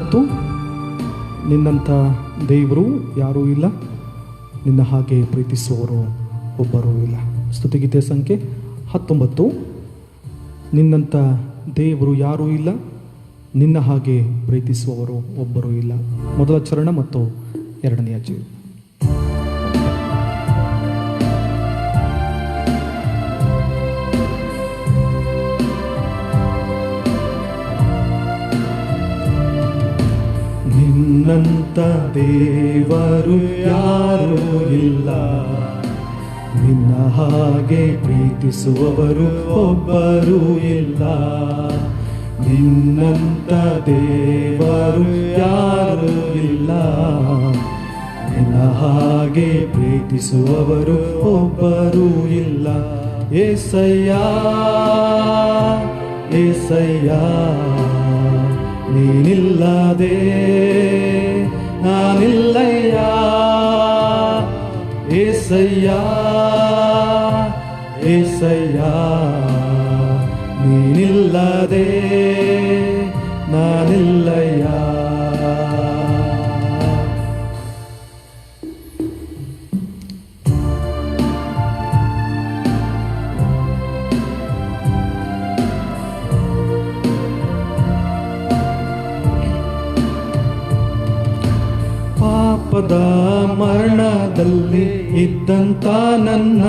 19, ನಿನ್ನಂಥ ದೇವರು ಯಾರೂ ಇಲ್ಲ, ನಿನ್ನ ಹಾಗೆ ಪ್ರೀತಿಸುವವರು ಒಬ್ಬರೂ ಇಲ್ಲ. ಸ್ತುತಿಗೀತೆ ಸಂಖ್ಯೆ 19. ನಿನ್ನಂಥ ದೇವರು ಯಾರೂ ಇಲ್ಲ, ನಿನ್ನ ಹಾಗೆ ಪ್ರೀತಿಸುವವರು ಒಬ್ಬರೂ ಇಲ್ಲ. ಮೊದಲ ಚರಣ ಮತ್ತು ಎರಡನೆಯ ಚರಣ. ನಿನ್ನಂಥ ದೇವರು ಯಾರೂ ಇಲ್ಲ, ನಿನ್ನ ಹಾಗೆ ಪ್ರೀತಿಸುವವರು ಒಬ್ಬರೂ ಇಲ್ಲ. ನಿನ್ನಂಥ ದೇವರು ಯಾರೂ ಇಲ್ಲ, ನಿನ್ನ ಹಾಗೆ ಪ್ರೀತಿಸುವವರು ಒಬ್ಬರೂ ಇಲ್ಲ. ಏಸಯ್ಯ ಏಸಯ್ಯ, ನೀನಿಲ್ಲದೆ ನಾನಿಲ್ಲಯ್ಯ. ಏಸಯ್ಯ ಏಸಯ್ಯ, ನೀನಿಲ್ಲದೆ ನಾನಿಲ್ಲಯ್ಯ. ಪಾಪದ ಮರಣದಲ್ಲಿ ಇದ್ದಂತ ನನ್ನ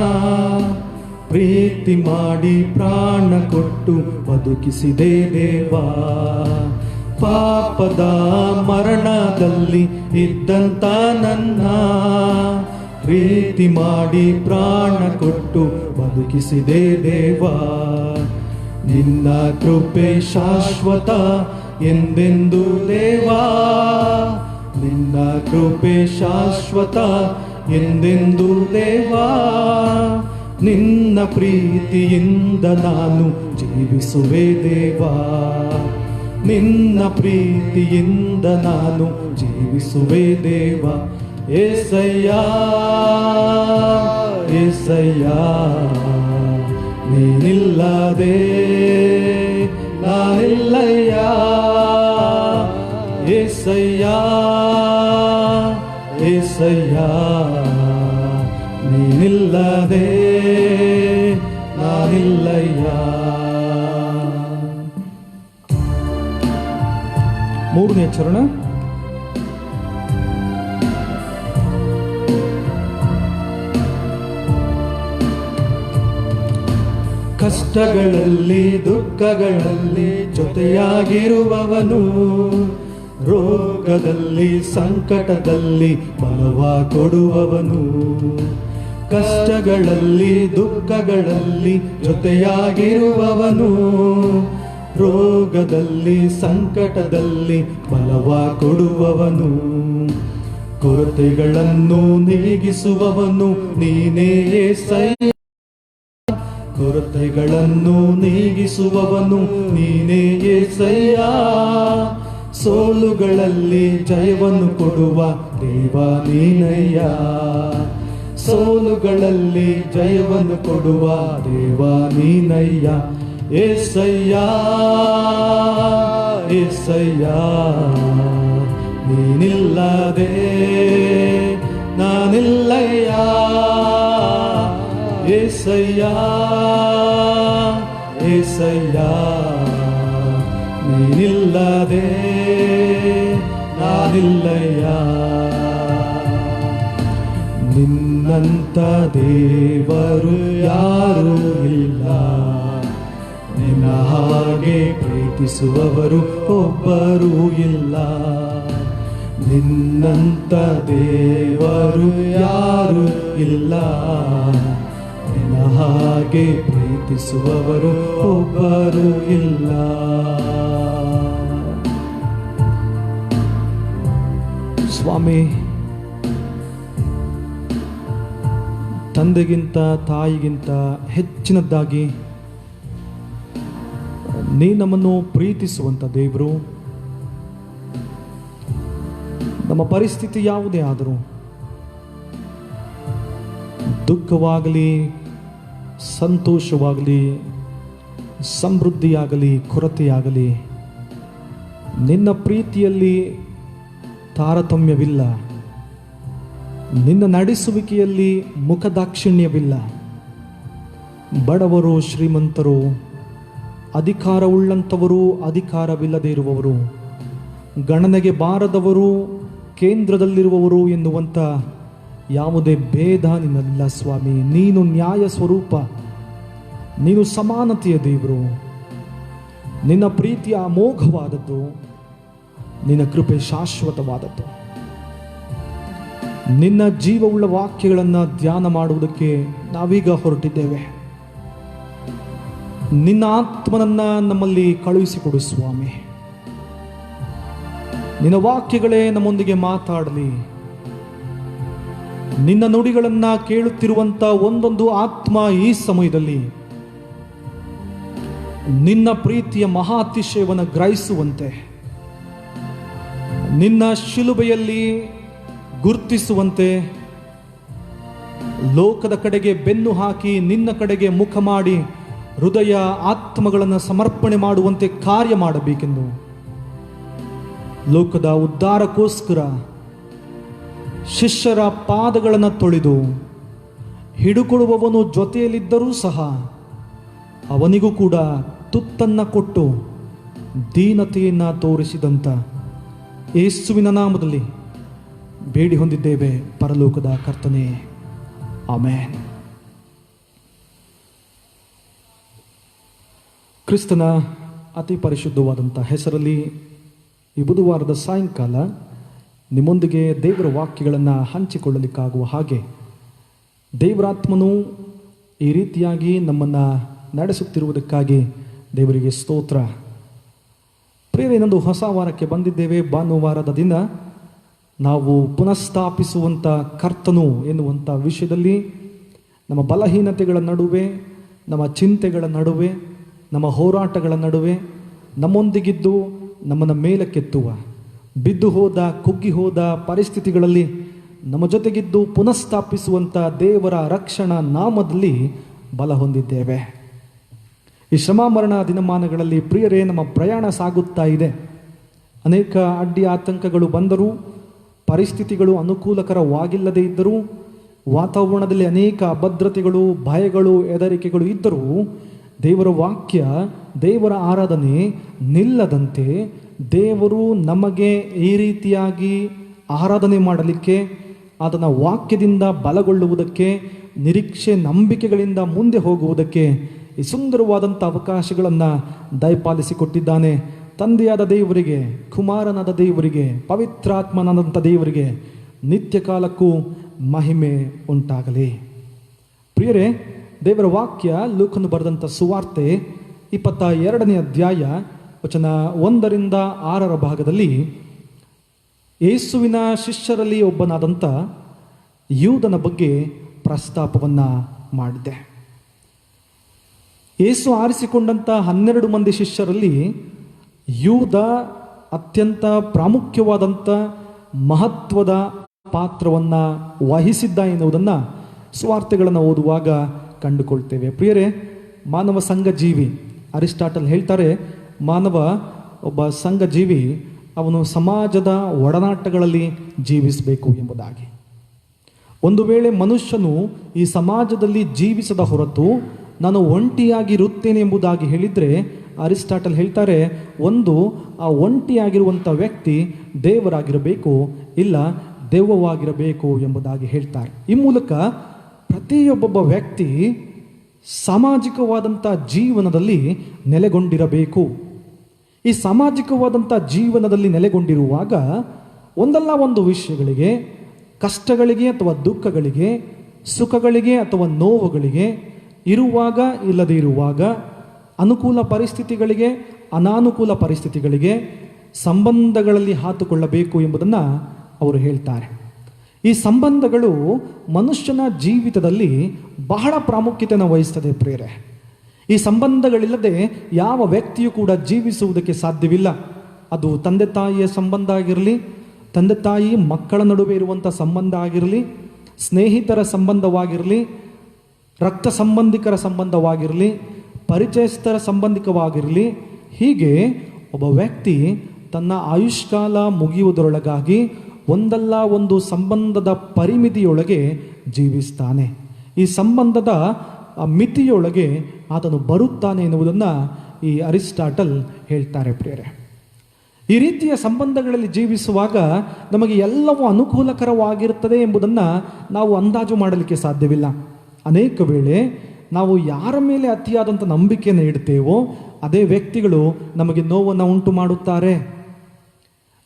ಪ್ರೀತಿ ಮಾಡಿ ಪ್ರಾಣ ಕೊಟ್ಟು ಬದುಕಿಸಿದೆ ದೇವಾ. ಪಾಪದ ಮರಣದಲ್ಲಿ ಇದ್ದಂತ ನನ್ನ ಪ್ರೀತಿ ಮಾಡಿ ಪ್ರಾಣ ಕೊಟ್ಟು ಬದುಕಿಸಿದೆ ದೇವಾ. ನಿನ್ನ ಕೃಪೆ ಶಾಶ್ವತ ಎಂದೆಂದು ದೇವಾ, ನಿನ್ನ ಕೃಪೆ ಶಾಶ್ವತ ಎಂದೆಂದು ದೇವಾ. ನಿನ್ನ ಪ್ರೀತಿಯಿಂದ ನಾನು ಜೀವಿಸುವೆ ದೇವಾ, ನಿನ್ನ ಪ್ರೀತಿಯಿಂದ ನಾನು ಜೀವಿಸುವೆ ದೇವಾ. ಏಸಯ್ಯ ಏಸಯ್ಯ, ನೀನಿಲ್ಲದೆ ನಾನಿಲ್ಲಯ್ಯ. ಏಸಯ್ಯ ಏಸಯ್ಯ, ನೀನಿಲ್ಲದೆ ನಾನಿಲ್ಲಯ್ಯ. ಮೂರನೇ ಚರಣ. ಕಷ್ಟಗಳಲ್ಲಿ ದುಃಖಗಳಲ್ಲಿ ಜೊತೆಯಾಗಿರುವವನು, ರೋಗದಲ್ಲಿ ಸಂಕಟದಲ್ಲಿ ಬಲವ ಕೊಡುವವನು. ಕಷ್ಟಗಳಲ್ಲಿ ದುಃಖಗಳಲ್ಲಿ ಜೊತೆಯಾಗಿರುವವನು, ರೋಗದಲ್ಲಿ ಸಂಕಟದಲ್ಲಿ ಬಲವ ಕೊಡುವವನು. ಕೊರತೆಗಳನ್ನು ನೀಗಿಸುವವನು ನೀನೇ ಏಸಯ್ಯ, ಕೊರತೆಗಳನ್ನು ನೀಗಿಸುವವನು ನೀನೇ ಏಸಯ್ಯ. ಸೋಲುಗಳಲ್ಲಿ ಜಯವನ್ನು ಕೊಡುವ ದೇವಾ ನೀನಯ್ಯ, ಸೋಲುಗಳಲ್ಲಿ ಜಯವನ್ನು ಕೊಡುವ ದೇವಾ ನೀನಯ್ಯ. ಏಸಯ್ಯ ಏಸಯ್ಯ, ನೀನಿಲ್ಲದೆ ನಾನಿಲ್ಲಯ್ಯ. ಏಸಯ್ಯ ಏಸಯ್ಯ, ನೀನಿಲ್ಲದೆ ನಾನಿಲ್ಲಯ್ಯ. ನಿನ್ನಂಥ ದೇವರು ಯಾರೂ ಇಲ್ಲ, ನಿನ್ನ ಹಾಗೆ ಪ್ರೀತಿಸುವವರು ಒಬ್ಬರೂ ಇಲ್ಲ. ನಿನ್ನಂಥ ದೇವರು ಯಾರೂ ಇಲ್ಲ, ನಿನ್ನ ಹಾಗೆ ಪ್ರೀತಿಸುವವರು ಒಬ್ಬರೂ ಇಲ್ಲ. ಸ್ವಾಮಿ, ತಂದೆಗಿಂತ ತಾಯಿಗಿಂತ ಹೆಚ್ಚಿನದ್ದಾಗಿ ನೀ ನಮ್ಮನ್ನು ಪ್ರೀತಿಸುವಂಥ ದೇವರು. ನಮ್ಮ ಪರಿಸ್ಥಿತಿ ಯಾವುದೇ ಆದರೂ, ದುಃಖವಾಗಲಿ ಸಂತೋಷವಾಗಲಿ ಸಮೃದ್ಧಿಯಾಗಲಿ ಕೊರತೆಯಾಗಲಿ, ನಿನ್ನ ಪ್ರೀತಿಯಲ್ಲಿ ತಾರತಮ್ಯವಿಲ್ಲ, ನಿನ್ನ ನಡೆಸುವಿಕೆಯಲ್ಲಿ ಮುಖದಾಕ್ಷಿಣ್ಯವಿಲ್ಲ. ಬಡವರು, ಶ್ರೀಮಂತರು, ಅಧಿಕಾರವುಳ್ಳಂಥವರು, ಅಧಿಕಾರವಿಲ್ಲದೆ ಇರುವವರು, ಗಣನೆಗೆ ಬಾರದವರು, ಕೇಂದ್ರದಲ್ಲಿರುವವರು ಎನ್ನುವಂಥ ಯಾವುದೇ ಭೇದ ನಿನ್ನಲ್ಲ ಸ್ವಾಮಿ. ನೀನು ನ್ಯಾಯ ಸ್ವರೂಪ, ನೀನು ಸಮಾನತೆಯ ದೇವರು. ನಿನ್ನ ಪ್ರೀತಿ ಅಮೋಘವಾದದ್ದು, ನಿನ್ನ ಕೃಪೆ ಶಾಶ್ವತವಾದದ್ದು. ನಿನ್ನ ಜೀವವುಳ್ಳ ವಾಕ್ಯಗಳನ್ನು ಧ್ಯಾನ ಮಾಡುವುದಕ್ಕೆ ನಾವೀಗ ಹೊರಟಿದ್ದೇವೆ. ನಿನ್ನ ಆತ್ಮನನ್ನ ನಮ್ಮಲ್ಲಿ ಕಳುಹಿಸಿಕೊಡು ಸ್ವಾಮಿ. ನಿನ್ನ ವಾಕ್ಯಗಳೇ ನಮ್ಮೊಂದಿಗೆ ಮಾತಾಡಲಿ. ನಿನ್ನ ನುಡಿಗಳನ್ನ ಕೇಳುತ್ತಿರುವಂತ ಒಂದೊಂದು ಆತ್ಮ ಈ ಸಮಯದಲ್ಲಿ ನಿನ್ನ ಪ್ರೀತಿಯ ಮಹಾ ಅತಿಶಯವನ್ನು ಗ್ರಹಿಸುವಂತೆ, ನಿನ್ನ ಶಿಲುಬೆಯಲ್ಲಿ ಗುರುತಿಸುವಂತೆ, ಲೋಕದ ಕಡೆಗೆ ಬೆನ್ನು ಹಾಕಿ ನಿನ್ನ ಕಡೆಗೆ ಮುಖ ಮಾಡಿ ಹೃದಯ ಆತ್ಮಗಳನ್ನು ಸಮರ್ಪಣೆ ಮಾಡುವಂತೆ ಕಾರ್ಯ ಮಾಡಬೇಕೆಂದು, ಲೋಕದ ಉದ್ಧಾರಕ್ಕೋಸ್ಕರ ಶಿಷ್ಯರ ಪಾದಗಳನ್ನು ತೊಳೆದು ಹಿಡುಕೊಡುವವನು ಜೊತೆಯಲ್ಲಿದ್ದರೂ ಸಹ ಅವನಿಗೂ ಕೂಡ ತುತ್ತನ್ನು ಕೊಟ್ಟು ದೀನತೆಯನ್ನು ತೋರಿಸಿದಂಥ ಯೇಸುವಿನ ನಾಮದಲ್ಲಿ ಬೇಡಿ ಹೊಂದಿದ್ದೇವೆ ಪರಲೋಕದ ಕರ್ತನೇ, ಆಮೆನ್. ಕ್ರಿಸ್ತನ ಅತಿ ಪರಿಶುದ್ಧವಾದಂಥ ಹೆಸರಲ್ಲಿ ಈ ಬುಧವಾರದ ಸಾಯಂಕಾಲ ನಿಮ್ಮೊಂದಿಗೆ ದೇವರ ವಾಕ್ಯಗಳನ್ನು ಹಂಚಿಕೊಳ್ಳಲಿಕ್ಕಾಗುವ ಹಾಗೆ ದೇವರಾತ್ಮನು ಈ ರೀತಿಯಾಗಿ ನಮ್ಮನ್ನು ನಡೆಸುತ್ತಿರುವುದಕ್ಕಾಗಿ ದೇವರಿಗೆ ಸ್ತೋತ್ರ. ಪ್ರಿಯರೇನೊಂದು ಹೊಸ ವಾರಕ್ಕೆ ಬಂದಿದ್ದೇವೆ. ಭಾನುವಾರದ ದಿನ ನಾವು ಪುನಃಸ್ಥಾಪಿಸುವಂಥ ಕರ್ತನು ಎನ್ನುವಂಥ ವಿಷಯದಲ್ಲಿ ನಮ್ಮ ಬಲಹೀನತೆಗಳ ನಡುವೆ, ನಮ್ಮ ಚಿಂತೆಗಳ ನಡುವೆ, ನಮ್ಮ ಹೋರಾಟಗಳ ನಡುವೆ ನಮ್ಮೊಂದಿಗಿದ್ದು ನಮ್ಮನ್ನು ಮೇಲಕ್ಕೆತ್ತುವ, ಬಿದ್ದು ಹೋದ, ಕುಗ್ಗಿ ಹೋದ ಪರಿಸ್ಥಿತಿಗಳಲ್ಲಿ ನಮ್ಮ ಜೊತೆಗಿದ್ದು ಪುನಃಸ್ಥಾಪಿಸುವಂಥ ದೇವರ ರಕ್ಷಣಾ ನಾಮದಲ್ಲಿ ಬಲ ಹೊಂದಿದ್ದೇವೆ. ಈ ಶ್ರಮ ಮರಣ ದಿನಮಾನಗಳಲ್ಲಿ ಪ್ರಿಯರೇ, ನಮ್ಮ ಪ್ರಯಾಣ ಸಾಗುತ್ತಾ ಇದೆ. ಅನೇಕ ಅಡ್ಡಿ ಆತಂಕಗಳು ಬಂದರೂ, ಪರಿಸ್ಥಿತಿಗಳು ಅನುಕೂಲಕರವಾಗಿಲ್ಲದೇ ಇದ್ದರೂ, ವಾತಾವರಣದಲ್ಲಿ ಅನೇಕ ಅಭದ್ರತೆಗಳು, ಭಯಗಳು, ಹೆದರಿಕೆಗಳು ಇದ್ದರೂ ದೇವರ ವಾಕ್ಯ, ದೇವರ ಆರಾಧನೆ ನಿಲ್ಲದಂತೆ ದೇವರು ನಮಗೆ ಈ ರೀತಿಯಾಗಿ ಆರಾಧನೆ ಮಾಡಲಿಕ್ಕೆ, ಅದನ್ನು ವಾಕ್ಯದಿಂದ ಬಲಗೊಳ್ಳುವುದಕ್ಕೆ, ನಿರೀಕ್ಷೆ ನಂಬಿಕೆಗಳಿಂದ ಮುಂದೆ ಹೋಗುವುದಕ್ಕೆ ಈ ಸುಂದರವಾದಂಥ ಅವಕಾಶಗಳನ್ನು ದಯಪಾಲಿಸಿಕೊಟ್ಟಿದ್ದಾನೆ. ತಂದೆಯಾದ ದೇವರಿಗೆ, ಕುಮಾರನಾದ ದೇವರಿಗೆ, ಪವಿತ್ರಾತ್ಮನಾದಂಥ ದೇವರಿಗೆ ನಿತ್ಯ ಕಾಲಕ್ಕೂ ಮಹಿಮೆ ಉಂಟಾಗಲಿ. ಪ್ರಿಯರೇ, ದೇವರ ವಾಕ್ಯ ಲೂಕನು ಬರೆದಂಥ ಸುವಾರ್ತೆ 22ನೇ ಅಧ್ಯಾಯ ವಚನ 1ರಿಂದ 6ರ ಭಾಗದಲ್ಲಿ ಯೇಸುವಿನ ಶಿಷ್ಯರಲ್ಲಿ ಒಬ್ಬನಾದಂಥ ಯೂದನ ಬಗ್ಗೆ ಪ್ರಸ್ತಾಪವನ್ನು ಮಾಡಿದೆ. ಯೇಸು ಆರಿಸಿಕೊಂಡಂಥ 12 ಮಂದಿ ಶಿಷ್ಯರಲ್ಲಿ ಯೂದ ಅತ್ಯಂತ ಪ್ರಾಮುಖ್ಯವಾದಂಥ ಮಹತ್ವದ ಪಾತ್ರವನ್ನು ವಹಿಸಿದ್ದ ಎನ್ನುವುದನ್ನು ಸುವಾರ್ತೆಗಳನ್ನು ಓದುವಾಗ ಕಂಡುಕೊಳ್ತೇವೆ. ಪ್ರಿಯರೇ, ಮಾನವ ಸಂಘಜೀವಿ. ಅರಿಸ್ಟಾಟಲ್ ಹೇಳ್ತಾರೆ, ಮಾನವ ಒಬ್ಬ ಸಂಘಜೀವಿ, ಅವನು ಸಮಾಜದ ಒಡನಾಟಗಳಲ್ಲಿ ಜೀವಿಸಬೇಕು ಎಂಬುದಾಗಿ. ಒಂದು ವೇಳೆ ಮನುಷ್ಯನು ಈ ಸಮಾಜದಲ್ಲಿ ಜೀವಿಸದ ಹೊರತು ನಾನು ಒಂಟಿಯಾಗಿರುತ್ತೇನೆ ಎಂಬುದಾಗಿ ಹೇಳಿದರೆ, ಅರಿಸ್ಟಾಟಲ್ ಹೇಳ್ತಾರೆ, ಒಂದು ಆ ಒಂಟಿಯಾಗಿರುವಂಥ ವ್ಯಕ್ತಿ ದೇವರಾಗಿರಬೇಕು, ಇಲ್ಲ ದೆವ್ವವಾಗಿರಬೇಕು ಎಂಬುದಾಗಿ ಹೇಳ್ತಾರೆ. ಈ ಮೂಲಕ ಪ್ರತಿಯೊಬ್ಬೊಬ್ಬ ವ್ಯಕ್ತಿ ಸಾಮಾಜಿಕವಾದಂಥ ಜೀವನದಲ್ಲಿ ನೆಲೆಗೊಂಡಿರಬೇಕು. ಈ ಸಾಮಾಜಿಕವಾದಂಥ ಜೀವನದಲ್ಲಿ ನೆಲೆಗೊಂಡಿರುವಾಗ ಒಂದಲ್ಲ ಒಂದು ವಿಷಯಗಳಿಗೆ, ಕಷ್ಟಗಳಿಗೆ ಅಥವಾ ದುಃಖಗಳಿಗೆ, ಸುಖಗಳಿಗೆ ಅಥವಾ ನೋವುಗಳಿಗೆ, ಇರುವಾಗ ಇಲ್ಲದೇ ಇರುವಾಗ, ಅನುಕೂಲ ಪರಿಸ್ಥಿತಿಗಳಿಗೆ ಅನಾನುಕೂಲ ಪರಿಸ್ಥಿತಿಗಳಿಗೆ ಸಂಬಂಧಗಳಲ್ಲಿ ಹಾತುಕೊಳ್ಳಬೇಕು ಎಂಬುದನ್ನು ಅವರು ಹೇಳ್ತಾರೆ. ಈ ಸಂಬಂಧಗಳು ಮನುಷ್ಯನ ಜೀವಿತದಲ್ಲಿ ಬಹಳ ಪ್ರಾಮುಖ್ಯತೆಯನ್ನು ವಹಿಸ್ತದೆ ಪ್ರಿಯರೇ. ಈ ಸಂಬಂಧಗಳಿಲ್ಲದೆ ಯಾವ ವ್ಯಕ್ತಿಯೂ ಕೂಡ ಜೀವಿಸುವುದಕ್ಕೆ ಸಾಧ್ಯವಿಲ್ಲ. ಅದು ತಂದೆ ತಾಯಿಯ ಸಂಬಂಧ ಆಗಿರಲಿ, ತಂದೆ ತಾಯಿ ಮಕ್ಕಳ ನಡುವೆ ಇರುವಂಥ ಸಂಬಂಧ ಆಗಿರಲಿ, ಸ್ನೇಹಿತರ ಸಂಬಂಧವಾಗಿರಲಿ, ರಕ್ತ ಸಂಬಂಧಿಕರ ಸಂಬಂಧವಾಗಿರಲಿ, ಪರಿಚಯಸ್ಥರ ಸಂಬಂಧಿಕವಾಗಿರಲಿ, ಹೀಗೆ ಒಬ್ಬ ವ್ಯಕ್ತಿ ತನ್ನ ಆಯುಷ್ಕಾಲ ಮುಗಿಯುವುದರೊಳಗಾಗಿ ಒಂದಲ್ಲ ಒಂದು ಸಂಬಂಧದ ಪರಿಮಿತಿಯೊಳಗೆ ಜೀವಿಸ್ತಾನೆ. ಈ ಸಂಬಂಧದ ಮಿತಿಯೊಳಗೆ ಆತನು ಬರುತ್ತಾನೆ ಎನ್ನುವುದನ್ನು ಈ ಅರಿಸ್ಟಾಟಲ್ ಹೇಳ್ತಾರೆ ಪ್ರಿಯರೇ. ಈ ರೀತಿಯ ಸಂಬಂಧಗಳಲ್ಲಿ ಜೀವಿಸುವಾಗ ನಮಗೆ ಎಲ್ಲವೂ ಅನುಕೂಲಕರವಾಗಿರುತ್ತದೆ ಎಂಬುದನ್ನು ನಾವು ಅಂದಾಜು ಮಾಡಲಿಕ್ಕೆ ಸಾಧ್ಯವಿಲ್ಲ. ಅನೇಕ ವೇಳೆ ನಾವು ಯಾರ ಮೇಲೆ ಅತಿಯಾದಂಥ ನಂಬಿಕೆಯನ್ನು ಇಡ್ತೇವೋ ಅದೇ ವ್ಯಕ್ತಿಗಳು ನಮಗೆ ನೋವನ್ನು ಉಂಟು ಮಾಡುತ್ತಾರೆ.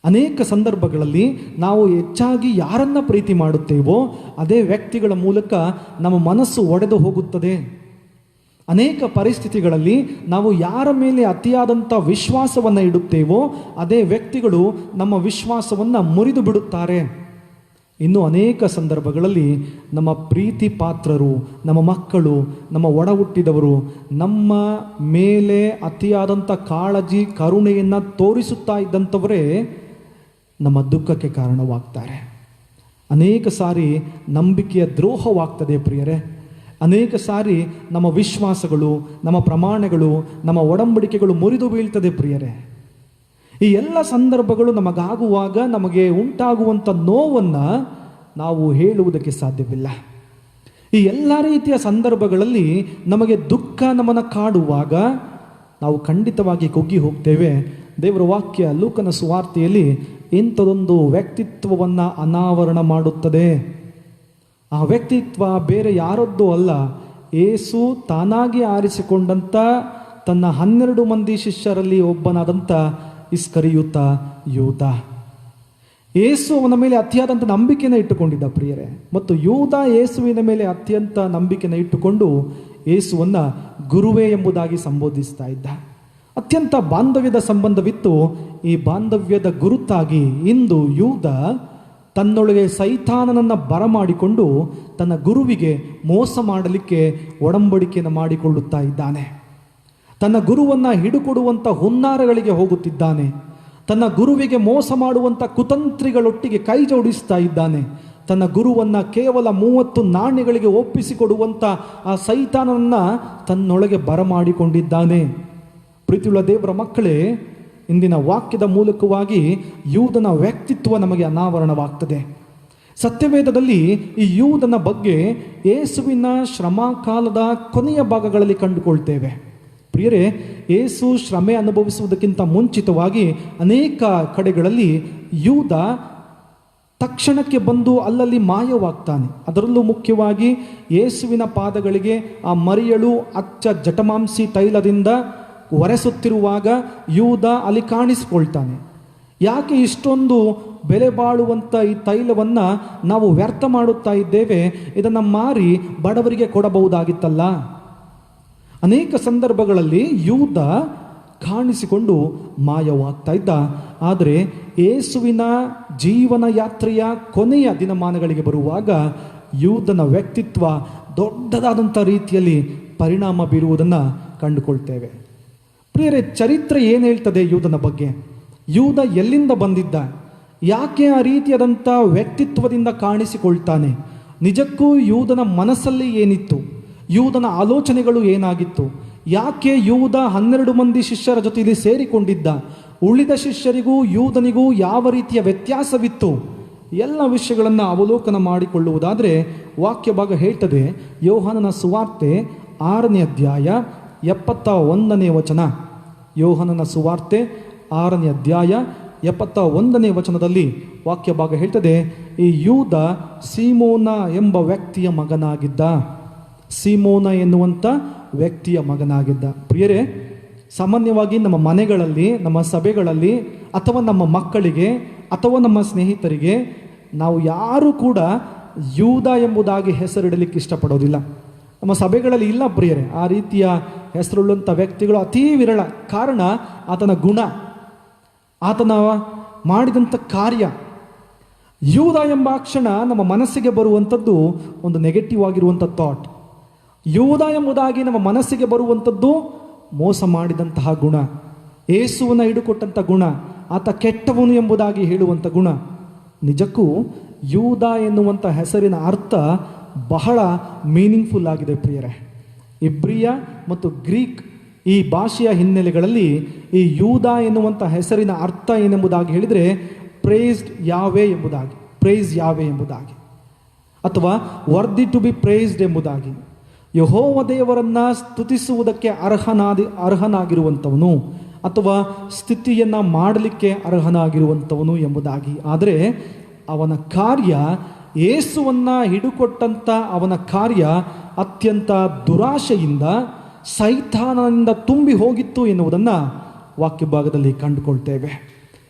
ಅನೇಕ ಸಂದರ್ಭಗಳಲ್ಲಿ ನಾವು ಹೆಚ್ಚಾಗಿ ಯಾರನ್ನ ಪ್ರೀತಿ ಮಾಡುತ್ತೇವೋ ಅದೇ ವ್ಯಕ್ತಿಗಳ ಮೂಲಕ ನಮ್ಮ ಮನಸ್ಸು ಒಡೆದು ಹೋಗುತ್ತದೆ. ಅನೇಕ ಪರಿಸ್ಥಿತಿಗಳಲ್ಲಿ ನಾವು ಯಾರ ಮೇಲೆ ಅತಿಯಾದಂಥ ವಿಶ್ವಾಸವನ್ನು ಇಡುತ್ತೇವೋ ಅದೇ ವ್ಯಕ್ತಿಗಳು ನಮ್ಮ ವಿಶ್ವಾಸವನ್ನು ಮುರಿದು ಬಿಡುತ್ತಾರೆ. ಇನ್ನು ಅನೇಕ ಸಂದರ್ಭಗಳಲ್ಲಿ ನಮ್ಮ ಪ್ರೀತಿ ಪಾತ್ರರು, ನಮ್ಮ ಮಕ್ಕಳು, ನಮ್ಮ ಒಡ ಹುಟ್ಟಿದವರು ನಮ್ಮ ಮೇಲೆ ಅತಿಯಾದಂಥ ಕಾಳಜಿ ಕರುಣೆಯನ್ನು ತೋರಿಸುತ್ತಾ ಇದ್ದಂಥವರೇ ನಮ್ಮ ದುಃಖಕ್ಕೆ ಕಾರಣವಾಗ್ತಾರೆ. ಅನೇಕ ಸಾರಿ ನಂಬಿಕೆಯ ದ್ರೋಹವಾಗ್ತದೆ ಪ್ರಿಯರೇ. ಅನೇಕ ಸಾರಿ ನಮ್ಮ ವಿಶ್ವಾಸಗಳು, ನಮ್ಮ ಪ್ರಮಾಣಗಳು, ನಮ್ಮ ಒಡಂಬಡಿಕೆಗಳು ಮುರಿದು ಬೀಳ್ತದೆ ಪ್ರಿಯರೇ. ಈ ಎಲ್ಲ ಸಂದರ್ಭಗಳು ನಮಗಾಗುವಾಗ ನಮಗೆ ಉಂಟಾಗುವಂಥ ನೋವನ್ನು ನಾವು ಹೇಳುವುದಕ್ಕೆ ಸಾಧ್ಯವಿಲ್ಲ. ಈ ಎಲ್ಲ ರೀತಿಯ ಸಂದರ್ಭಗಳಲ್ಲಿ ನಮಗೆ ದುಃಖ ನಮ್ಮನ್ನು ಕಾಡುವಾಗ ನಾವು ಖಂಡಿತವಾಗಿ ಕುಗ್ಗಿ ಹೋಗ್ತೇವೆ. ದೇವರ ವಾಕ್ಯ ಲೂಕನ ಸುವಾರ್ತೆಯಲ್ಲಿ ಇಂಥದೊಂದು ವ್ಯಕ್ತಿತ್ವವನ್ನು ಅನಾವರಣ ಮಾಡುತ್ತದೆ. ಆ ವ್ಯಕ್ತಿತ್ವ ಬೇರೆ ಯಾರದ್ದೂ ಅಲ್ಲ, ಯೇಸು ತಾನಾಗಿ ಆರಿಸಿಕೊಂಡಂಥ ತನ್ನ 12 ಮಂದಿ ಶಿಷ್ಯರಲ್ಲಿ ಒಬ್ಬನಾದಂಥ ಇಸ್ಕರಿಯೋತ ಯೂದ. ಯೇಸು ಅವನ ಮೇಲೆ ಅತಿಯಾದಂಥ ನಂಬಿಕೆಯನ್ನು ಇಟ್ಟುಕೊಂಡಿದ್ದ ಪ್ರಿಯರೇ. ಮತ್ತು ಯೂದ ಯೇಸುವಿನ ಮೇಲೆ ಅತ್ಯಂತ ನಂಬಿಕೆಯನ್ನು ಇಟ್ಟುಕೊಂಡು ಯೇಸುವನ್ನು ಗುರುವೇ ಎಂಬುದಾಗಿ ಸಂಬೋಧಿಸ್ತಾ ಇದ್ದ. ಅತ್ಯಂತ ಬಾಂಧವ್ಯದ ಸಂಬಂಧವಿತ್ತು. ಈ ಬಾಂಧವ್ಯದ ಗುರುತಾಗಿ ಇಂದು ಯೂದ ತನ್ನೊಳಗೆ ಸೈತಾನನನ್ನು ಬರಮಾಡಿಕೊಂಡು ತನ್ನ ಗುರುವಿಗೆ ಮೋಸ ಮಾಡಲಿಕ್ಕೆ ಒಡಂಬಡಿಕೆಯನ್ನು ಮಾಡಿಕೊಳ್ಳುತ್ತಾ ಇದ್ದಾನೆ. ತನ್ನ ಗುರುವನ್ನು ಹಿಡುಕೊಡುವಂಥ ಹುನ್ನಾರಗಳಿಗೆ ಹೋಗುತ್ತಿದ್ದಾನೆ. ತನ್ನ ಗುರುವಿಗೆ ಮೋಸ ಮಾಡುವಂಥ ಕುತಂತ್ರಿಗಳೊಟ್ಟಿಗೆ ಕೈ ಜೋಡಿಸ್ತಾ ಇದ್ದಾನೆ. ತನ್ನ ಗುರುವನ್ನು ಕೇವಲ 30 ನಾಣ್ಯಗಳಿಗೆ ಒಪ್ಪಿಸಿಕೊಡುವಂಥ ಆ ಸೈತಾನನನ್ನು ತನ್ನೊಳಗೆ ಬರಮಾಡಿಕೊಂಡಿದ್ದಾನೆ. ಪ್ರೀತಿಯುಳ್ಳ ದೇವರ ಮಕ್ಕಳೇ, ಇಂದಿನ ವಾಕ್ಯದ ಮೂಲಕವಾಗಿ ಯೂದನ ವ್ಯಕ್ತಿತ್ವ ನಮಗೆ ಅನಾವರಣವಾಗ್ತದೆ. ಸತ್ಯವೇದದಲ್ಲಿ ಈ ಯೂದನ ಬಗ್ಗೆ ಯೇಸುವಿನ ಶ್ರಮಕಾಲದ ಕೊನೆಯ ಭಾಗಗಳಲ್ಲಿ ಕಂಡುಕೊಳ್ತೇವೆ. ಪ್ರಿಯರೇ, ಯೇಸು ಶ್ರಮೆ ಅನುಭವಿಸುವುದಕ್ಕಿಂತ ಮುಂಚಿತವಾಗಿ ಅನೇಕ ಕಡೆಗಳಲ್ಲಿ ಯೂದ ತಕ್ಷಣಕ್ಕೆ ಬಂದು ಅಲ್ಲಲ್ಲಿ ಮಾಯವಾಗ್ತಾನೆ. ಅದರಲ್ಲೂ ಮುಖ್ಯವಾಗಿ ಯೇಸುವಿನ ಪಾದಗಳಿಗೆ ಆ ಮರಿಯಳು ಅಚ್ಚ ಜಟಮಾಂಸಿ ತೈಲದಿಂದ ಒರೆಸುತ್ತಿರುವಾಗ ಯೂದ ಅಲ್ಲಿ ಕಾಣಿಸಿಕೊಳ್ತಾನೆ. ಯಾಕೆ ಇಷ್ಟೊಂದು ಬೆಲೆ ಬಾಳುವಂಥ ಈ ತೈಲವನ್ನು ನಾವು ವ್ಯರ್ಥ ಮಾಡುತ್ತಾ ಇದ್ದೇವೆ, ಇದನ್ನು ಮಾರಿ ಬಡವರಿಗೆ ಕೊಡಬಹುದಾಗಿತ್ತಲ್ಲ. ಅನೇಕ ಸಂದರ್ಭಗಳಲ್ಲಿ ಯೂದ ಕಾಣಿಸಿಕೊಂಡು ಮಾಯವಾಗ್ತಾ ಇದ್ದ. ಆದರೆ ಯೇಸುವಿನ ಜೀವನ ಯಾತ್ರೆಯ ಕೊನೆಯ ದಿನಮಾನಗಳಿಗೆ ಬರುವಾಗ ಯೂದನ ವ್ಯಕ್ತಿತ್ವ ದೊಡ್ಡದಾದಂಥ ರೀತಿಯಲ್ಲಿ ಪರಿಣಾಮ ಬೀರುವುದನ್ನು ಕಂಡುಕೊಳ್ತೇವೆ. ಪ್ರಿಯರೇ, ಚರಿತ್ರೆ ಏನು ಹೇಳ್ತದೆ ಯೂದನ ಬಗ್ಗೆ? ಯೂದ ಎಲ್ಲಿಂದ ಬಂದಿದ್ದ? ಯಾಕೆ ಆ ರೀತಿಯಾದಂಥ ವ್ಯಕ್ತಿತ್ವದಿಂದ ಕಾಣಿಸಿಕೊಳ್ತಾನೆ? ನಿಜಕ್ಕೂ ಯೂದನ ಮನಸ್ಸಲ್ಲಿ ಏನಿತ್ತು? ಯೂದನ ಆಲೋಚನೆಗಳು ಏನಾಗಿತ್ತು? ಯಾಕೆ ಯೂದ 12 ಮಂದಿ ಶಿಷ್ಯರ ಜೊತೆಯಲ್ಲಿ ಸೇರಿಕೊಂಡಿದ್ದ? ಉಳಿದ ಶಿಷ್ಯರಿಗೂ ಯೂದನಿಗೂ ಯಾವ ರೀತಿಯ ವ್ಯತ್ಯಾಸವಿತ್ತು? ಎಲ್ಲ ವಿಷಯಗಳನ್ನು ಅವಲೋಕನ ಮಾಡಿಕೊಳ್ಳುವುದಾದರೆ ವಾಕ್ಯ ಭಾಗ ಹೇಳ್ತದೆ. ಯೋಹಾನನ ಸುವಾರ್ತೆ 6ನೇ ಅಧ್ಯಾಯ 71ನೇ ವಚನ. ಯೋಹಾನನ ಸುವಾರ್ತೆ 6ನೇ ಅಧ್ಯಾಯ 71ನೇ ವಚನದಲ್ಲಿ ವಾಕ್ಯ ಭಾಗ ಹೇಳ್ತದೆ, ಈ ಯೂದ ಸೀಮೋನ ಎಂಬ ವ್ಯಕ್ತಿಯ ಮಗನಾಗಿದ್ದ. ಸೀಮೋನ ಎನ್ನುವಂಥ ವ್ಯಕ್ತಿಯ ಮಗನಾಗಿದ್ದ. ಪ್ರಿಯರೇ, ಸಾಮಾನ್ಯವಾಗಿ ನಮ್ಮ ಮನೆಗಳಲ್ಲಿ, ನಮ್ಮ ಸಭೆಗಳಲ್ಲಿ, ಅಥವಾ ನಮ್ಮ ಮಕ್ಕಳಿಗೆ ಅಥವಾ ನಮ್ಮ ಸ್ನೇಹಿತರಿಗೆ ನಾವು ಯಾರೂ ಕೂಡ ಯೂದ ಎಂಬುದಾಗಿ ಹೆಸರಿಡಲಿಕ್ಕೆ ಇಷ್ಟಪಡೋದಿಲ್ಲ. ನಮ್ಮ ಸಭೆಗಳಲ್ಲಿ ಇಲ್ಲ ಪ್ರಿಯರೇ, ಆ ರೀತಿಯ ಹೆಸರುಳ್ಳಂಥ ವ್ಯಕ್ತಿಗಳು ಅತೀ ವಿರಳ. ಕಾರಣ ಆತನ ಗುಣ, ಆತನ ಮಾಡಿದಂಥ ಕಾರ್ಯ. ಯೂದ ಎಂಬ ಕ್ಷಣ ನಮ್ಮ ಮನಸ್ಸಿಗೆ ಬರುವಂಥದ್ದು ಒಂದು ನೆಗೆಟಿವ್ ಆಗಿರುವಂಥ ಥಾಟ್. ಯೂದ ಎಂಬುದಾಗಿ ನಮ್ಮ ಮನಸ್ಸಿಗೆ ಬರುವಂಥದ್ದು ಮೋಸ ಮಾಡಿದಂತಹ ಗುಣ, ಯೇಸುವನ್ನು ಹಿಡುಕೊಟ್ಟಂಥ ಗುಣ, ಆತ ಕೆಟ್ಟವನು ಎಂಬುದಾಗಿ ಹೇಳುವಂಥ ಗುಣ. ನಿಜಕ್ಕೂ ಯೂದ ಎನ್ನುವಂಥ ಹೆಸರಿನ ಅರ್ಥ ಬಹಳ ಮೀನಿಂಗ್ಫುಲ್ ಆಗಿದೆ ಪ್ರಿಯರೇ. ಇಬ್ರಿಯ ಮತ್ತು ಗ್ರೀಕ್ ಈ ಭಾಷೆಯ ಹಿನ್ನೆಲೆಗಳಲ್ಲಿ ಈ ಯೂದ ಎನ್ನುವಂಥ ಹೆಸರಿನ ಅರ್ಥ ಏನೆಂಬುದಾಗಿ ಹೇಳಿದರೆ ಪ್ರೇಸ್ಡ್ ಯಾವೆ ಎಂಬುದಾಗಿ, ಪ್ರೇಸ್ ಯಾವೆ ಎಂಬುದಾಗಿ, ಅಥವಾ ವರ್ದಿ ಟು ಬಿ ಪ್ರೇಸ್ಡ್ ಎಂಬುದಾಗಿ, ಯೆಹೋವ ದೇವರನ್ನ ಸ್ತುತಿಸುವುದಕ್ಕೆ ಅರ್ಹನಾಗಿರುವಂಥವನು ಅಥವಾ ಸ್ಥಿತಿಯನ್ನು ಮಾಡಲಿಕ್ಕೆ ಅರ್ಹನಾಗಿರುವಂಥವನು ಎಂಬುದಾಗಿ. ಆದರೆ ಅವನ ಕಾರ್ಯ, ಯೇಸುವನ್ನು ಹಿಡುಕೊಟ್ಟಂಥ ಅವನ ಕಾರ್ಯ ಅತ್ಯಂತ ದುರಾಶೆಯಿಂದ, ಸೈತಾನನಿಂದ ತುಂಬಿ ಹೋಗಿತ್ತು ಎನ್ನುವುದನ್ನು ವಾಕ್ಯ ಭಾಗದಲ್ಲಿ ಕಂಡುಕೊಳ್ತೇವೆ.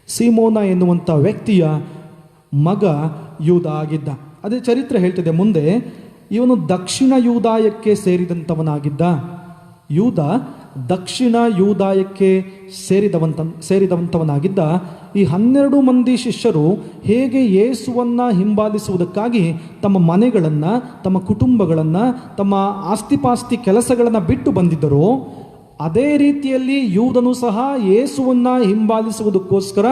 ಸೀಮೋನ ಎನ್ನುವಂಥ ವ್ಯಕ್ತಿಯ ಮಗ ಯೂದ ಆಗಿದ್ದ. ಅದೇ ಚರಿತ್ರೆ ಹೇಳ್ತದೆ ಮುಂದೆ, ಇವನು ದಕ್ಷಿಣ ಯೂದಾಯಕ್ಕೆ ಸೇರಿದಂಥವನಾಗಿದ್ದ. ಯೂದ ದಕ್ಷಿಣ ಯೂದಾಯಕ್ಕೆ ಸೇರಿದಂಥವನಾಗಿದ್ದ. ಈ 12 ಮಂದಿ ಶಿಷ್ಯರು ಹೇಗೆ ಯೇಸುವನ್ನು ಹಿಂಬಾಲಿಸುವುದಕ್ಕಾಗಿ ತಮ್ಮ ಮನೆಗಳನ್ನು, ತಮ್ಮ ಕುಟುಂಬಗಳನ್ನು, ತಮ್ಮ ಆಸ್ತಿಪಾಸ್ತಿ ಕೆಲಸಗಳನ್ನು ಬಿಟ್ಟು ಬಂದಿದ್ದರೋ, ಅದೇ ರೀತಿಯಲ್ಲಿ ಯೂದನು ಸಹ ಯೇಸುವನ್ನು ಹಿಂಬಾಲಿಸುವುದಕ್ಕೋಸ್ಕರ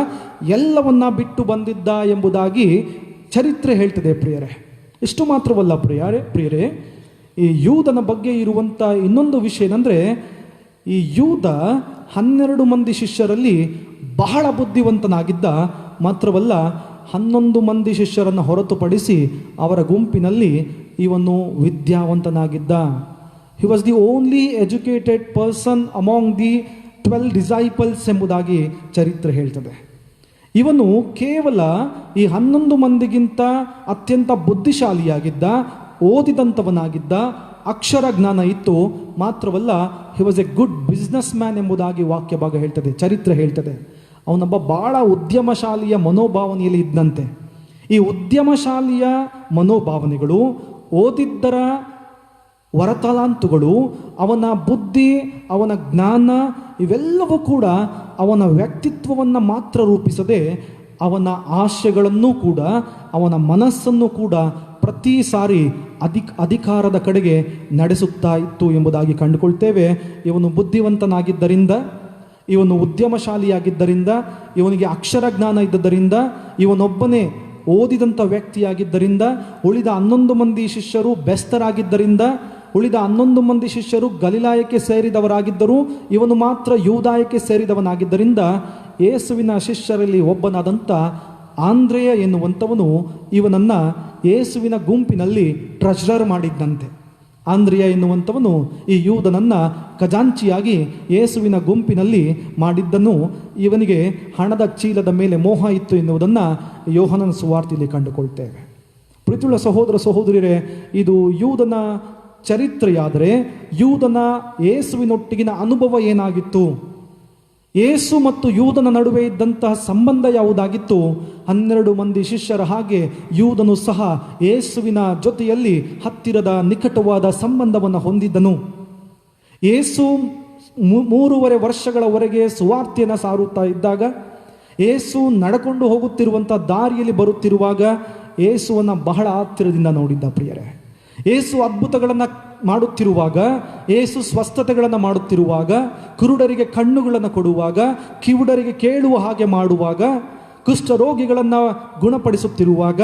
ಎಲ್ಲವನ್ನ ಬಿಟ್ಟು ಬಂದಿದ್ದ ಎಂಬುದಾಗಿ ಚರಿತ್ರೆ ಹೇಳ್ತದೆ ಪ್ರಿಯರೇ. ಇಷ್ಟು ಮಾತ್ರವಲ್ಲ ಪ್ರಿಯರೇ, ಈ ಯೂದನ ಬಗ್ಗೆ ಇರುವಂಥ ಇನ್ನೊಂದು ವಿಷಯ ಏನಂದರೆ, ಈ ಯೂದ 12 ಮಂದಿ ಶಿಷ್ಯರಲ್ಲಿ ಬಹಳ ಬುದ್ಧಿವಂತನಾಗಿದ್ದ. ಮಾತ್ರವಲ್ಲ, 11 ಮಂದಿ ಶಿಷ್ಯರನ್ನು ಹೊರತುಪಡಿಸಿ ಅವರ ಗುಂಪಿನಲ್ಲಿ ಇವನು ವಿದ್ಯಾವಂತನಾಗಿದ್ದ. He was the only educated person among the 12 disciples ಎಂಬುದಾಗಿ ಚರಿತ್ರೆ ಹೇಳ್ತದೆ. ಇವನು ಕೇವಲ ಈ 11 ಮಂದಿಗಿಂತ ಅತ್ಯಂತ ಬುದ್ಧಿಶಾಲಿಯಾಗಿದ್ದ, ಓದಿದಂಥವನಾಗಿದ್ದ, ಅಕ್ಷರ ಜ್ಞಾನ ಇತ್ತು. ಮಾತ್ರವಲ್ಲ, he was A good business man ಎಂಬುದಾಗಿ ವಾಕ್ಯ ಭಾಗ ಹೇಳ್ತದೆ, ಚರಿತ್ರೆ ಹೇಳ್ತದೆ. ಅವನೊಬ್ಬ ಬಹಳ ಉದ್ಯಮಶಾಲಿಯ ಮನೋಭಾವನೆಯಲ್ಲಿ ಇದ್ದಂತೆ. ಈ ಉದ್ಯಮಶಾಲಿಯ ಮನೋಭಾವನೆಗಳು, ಓದಿದ್ದರ ವರತಲಾಂತುಗಳು, ಅವನ ಬುದ್ಧಿ, ಅವನ ಜ್ಞಾನ ಇವೆಲ್ಲವೂ ಕೂಡ ಅವನ ವ್ಯಕ್ತಿತ್ವವನ್ನು ಮಾತ್ರ ರೂಪಿಸದೆ ಅವನ ಆಶಯಗಳನ್ನು ಕೂಡ, ಅವನ ಮನಸ್ಸನ್ನು ಕೂಡ ಪ್ರತಿ ಸಾರಿ ಅಧಿಕಾರದ ಕಡೆಗೆ ನಡೆಸುತ್ತಾ ಇತ್ತು ಎಂಬುದಾಗಿ ಕಂಡುಕೊಳ್ತೇವೆ. ಇವನು ಬುದ್ಧಿವಂತನಾಗಿದ್ದರಿಂದ, ಇವನು ಉದ್ಯಮಶಾಲಿಯಾಗಿದ್ದರಿಂದ, ಇವನಿಗೆ ಅಕ್ಷರ ಜ್ಞಾನ ಇದ್ದದ್ದರಿಂದ, ಇವನೊಬ್ಬನೇ ಓದಿದಂಥ ವ್ಯಕ್ತಿಯಾಗಿದ್ದರಿಂದ, ಉಳಿದ 11 ಮಂದಿ ಶಿಷ್ಯರು ಬೆಸ್ತರಾಗಿದ್ದರಿಂದ, ಉಳಿದ 11 ಮಂದಿ ಶಿಷ್ಯರು ಗಲಿಲಾಯಕ್ಕೆ ಸೇರಿದವರಾಗಿದ್ದರು, ಇವನು ಮಾತ್ರ ಯೂದಾಯಕ್ಕೆ ಸೇರಿದವನಾಗಿದ್ದರಿಂದ ಯೇಸುವಿನ ಶಿಷ್ಯರಲ್ಲಿ ಒಬ್ಬನಾದಂಥ ಆಂದ್ರೆಯ ಎನ್ನುವಂಥವನು ಇವನನ್ನು ಯೇಸುವಿನ ಗುಂಪಿನಲ್ಲಿ ಟ್ರೆಜರರ್ ಮಾಡಿದ್ದಂತೆ. ಆಂದ್ರೆಯ ಎನ್ನುವಂಥವನು ಈ ಯೂದನನ್ನು ಖಜಾಂಚಿಯಾಗಿ ಯೇಸುವಿನ ಗುಂಪಿನಲ್ಲಿ ಮಾಡಿದ್ದನು. ಇವನಿಗೆ ಹಣದ ಚೀಲದ ಮೇಲೆ ಮೋಹ ಇತ್ತು ಎನ್ನುವುದನ್ನು ಯೋಹಾನನ ಸುವಾರ್ತೆಯಲ್ಲಿ ಕಂಡುಕೊಳ್ತೇವೆ. ಪ್ರೀತಿಯುಳ್ಳ ಸಹೋದರ ಸಹೋದರಿಯರೇ, ಇದು ಯೂದನ ಚರಿತ್ರೆಯಾದರೆ ಯೂದನ ಯೇಸುವಿನೊಟ್ಟಿಗಿನ ಅನುಭವ ಏನಾಗಿತ್ತು? ಯೇಸು ಮತ್ತು ಯೂದನ ನಡುವೆ ಇದ್ದಂತಹ ಸಂಬಂಧ ಯಾವುದಾಗಿತ್ತು? 12 ಮಂದಿ ಶಿಷ್ಯರ ಹಾಗೆ ಯೂದನು ಸಹ ಯೇಸುವಿನ ಜೊತೆಯಲ್ಲಿ ಹತ್ತಿರದ ನಿಕಟವಾದ ಸಂಬಂಧವನ್ನು ಹೊಂದಿದ್ದನು. ಯೇಸು 3.5 ವರ್ಷಗಳವರೆಗೆ ಸುವಾರ್ತೆಯನ್ನು ಸಾರುತ್ತಾ ಇದ್ದಾಗ, ಯೇಸು ನಡ್ಕೊಂಡು ಹೋಗುತ್ತಿರುವಂಥ ದಾರಿಯಲ್ಲಿ ಬರುತ್ತಿರುವಾಗ ಯೇಸುವನ್ನು ಬಹಳ ಹತ್ತಿರದಿಂದ ನೋಡಿದ್ದ ಪ್ರಿಯರೇ. ಯೇಸು ಅದ್ಭುತಗಳನ್ನು ಮಾಡುತ್ತಿರುವಾಗ, ಯೇಸು ಸ್ವಸ್ಥತೆಗಳನ್ನು ಮಾಡುತ್ತಿರುವಾಗ, ಕುರುಡರಿಗೆ ಕಣ್ಣುಗಳನ್ನು ಕೊಡುವಾಗ, ಕಿವುಡರಿಗೆ ಕೇಳುವ ಹಾಗೆ ಮಾಡುವಾಗ, ಕುಷ್ಠರೋಗಿಗಳನ್ನು ಗುಣಪಡಿಸುತ್ತಿರುವಾಗ,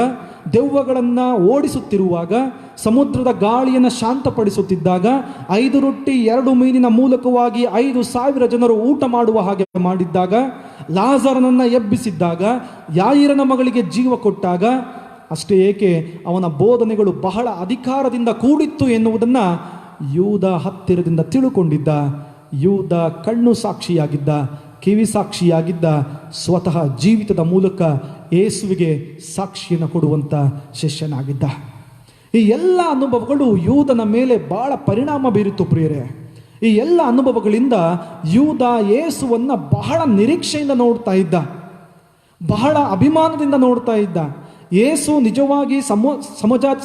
ದೆವ್ವಗಳನ್ನು ಓಡಿಸುತ್ತಿರುವಾಗ, ಸಮುದ್ರದ ಗಾಳಿಯನ್ನು ಶಾಂತಪಡಿಸುತ್ತಿದ್ದಾಗ, 5 ರೊಟ್ಟಿ 2 ಮೀನಿನ ಮೂಲಕವಾಗಿ 5,000 ಜನರು ಊಟ ಮಾಡುವ ಹಾಗೆ ಮಾಡಿದ್ದಾಗ, ಲಾಜರನನ್ನು ಎಬ್ಬಿಸಿದ್ದಾಗ, ಯಾಯಿರನ ಮಗಳಿಗೆ ಜೀವ ಕೊಟ್ಟಾಗ, ಅಷ್ಟೇ ಏಕೆ ಅವನ ಬೋಧನೆಗಳು ಬಹಳ ಅಧಿಕಾರದಿಂದ ಕೂಡಿತ್ತು ಎನ್ನುವುದನ್ನು ಯೂದ ಹತ್ತಿರದಿಂದ ತಿಳುಕೊಂಡಿದ್ದ. ಯೂದ ಕಣ್ಣು ಸಾಕ್ಷಿಯಾಗಿದ್ದ, ಕಿವಿ ಸಾಕ್ಷಿಯಾಗಿದ್ದ, ಸ್ವತಃ ಜೀವಿತದ ಮೂಲಕ ಯೇಸುವಿಗೆ ಸಾಕ್ಷಿಯನ್ನು ಕೊಡುವಂಥ ಶಿಷ್ಯನಾಗಿದ್ದ. ಈ ಎಲ್ಲ ಅನುಭವಗಳು ಯೂದನ ಮೇಲೆ ಬಹಳ ಪರಿಣಾಮ ಬೀರಿತು ಪ್ರಿಯರೇ. ಈ ಎಲ್ಲ ಅನುಭವಗಳಿಂದ ಯೂದ ಯೇಸುವನ್ನು ಬಹಳ ನಿರೀಕ್ಷೆಯಿಂದ ನೋಡ್ತಾ ಇದ್ದ, ಬಹಳ ಅಭಿಮಾನದಿಂದ ನೋಡ್ತಾ ಇದ್ದ. ಯೇಸು ನಿಜವಾಗಿ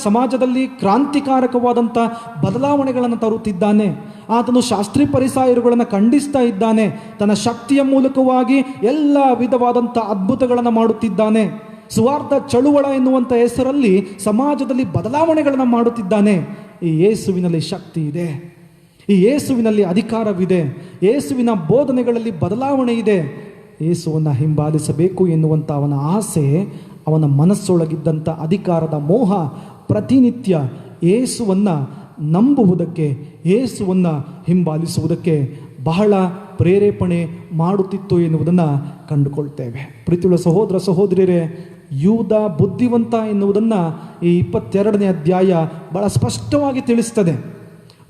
ಸಮಾಜದಲ್ಲಿ ಕ್ರಾಂತಿಕಾರಕವಾದಂಥ ಬದಲಾವಣೆಗಳನ್ನು ತರುತ್ತಿದ್ದಾನೆ. ಆತನು ಶಾಸ್ತ್ರಿ ಪರಿಸಾಯರುಗಳನ್ನು ಖಂಡಿಸ್ತಾ ಇದ್ದಾನೆ. ತನ್ನ ಶಕ್ತಿಯ ಮೂಲಕವಾಗಿ ಎಲ್ಲ ವಿಧವಾದಂಥ ಅದ್ಭುತಗಳನ್ನು ಮಾಡುತ್ತಿದ್ದಾನೆ. ಸುವಾರ್ಥ ಚಳುವಳ ಎನ್ನುವಂಥ ಹೆಸರಲ್ಲಿ ಸಮಾಜದಲ್ಲಿ ಬದಲಾವಣೆಗಳನ್ನು ಮಾಡುತ್ತಿದ್ದಾನೆ. ಈ ಯೇಸುವಿನಲ್ಲಿ ಶಕ್ತಿ ಇದೆ, ಈ ಯೇಸುವಿನಲ್ಲಿ ಅಧಿಕಾರವಿದೆ, ಯೇಸುವಿನ ಬೋಧನೆಗಳಲ್ಲಿ ಬದಲಾವಣೆ ಇದೆ. ಯೇಸುವನ್ನು ಹಿಂಬಾಲಿಸಬೇಕು ಎನ್ನುವಂಥ ಅವನ ಆಸೆ, ಅವನ ಮನಸ್ಸೊಳಗಿದ್ದಂಥ ಅಧಿಕಾರದ ಮೋಹ ಪ್ರತಿನಿತ್ಯ ಯೇಸುವನ್ನು ನಂಬುವುದಕ್ಕೆ, ಯೇಸುವನ್ನು ಹಿಂಬಾಲಿಸುವುದಕ್ಕೆ ಬಹಳ ಪ್ರೇರೇಪಣೆ ಮಾಡುತ್ತಿತ್ತು ಎನ್ನುವುದನ್ನು ಕಂಡುಕೊಳ್ತೇವೆ. ಪ್ರೀತಿಯುಳ್ಳ ಸಹೋದರ ಸಹೋದರಿಯರೇ, ಯೂದ ಬುದ್ಧಿವಂತ ಎನ್ನುವುದನ್ನು ಈ 22ನೇ ಅಧ್ಯಾಯ ಬಹಳ ಸ್ಪಷ್ಟವಾಗಿ ತಿಳಿಸ್ತದೆ.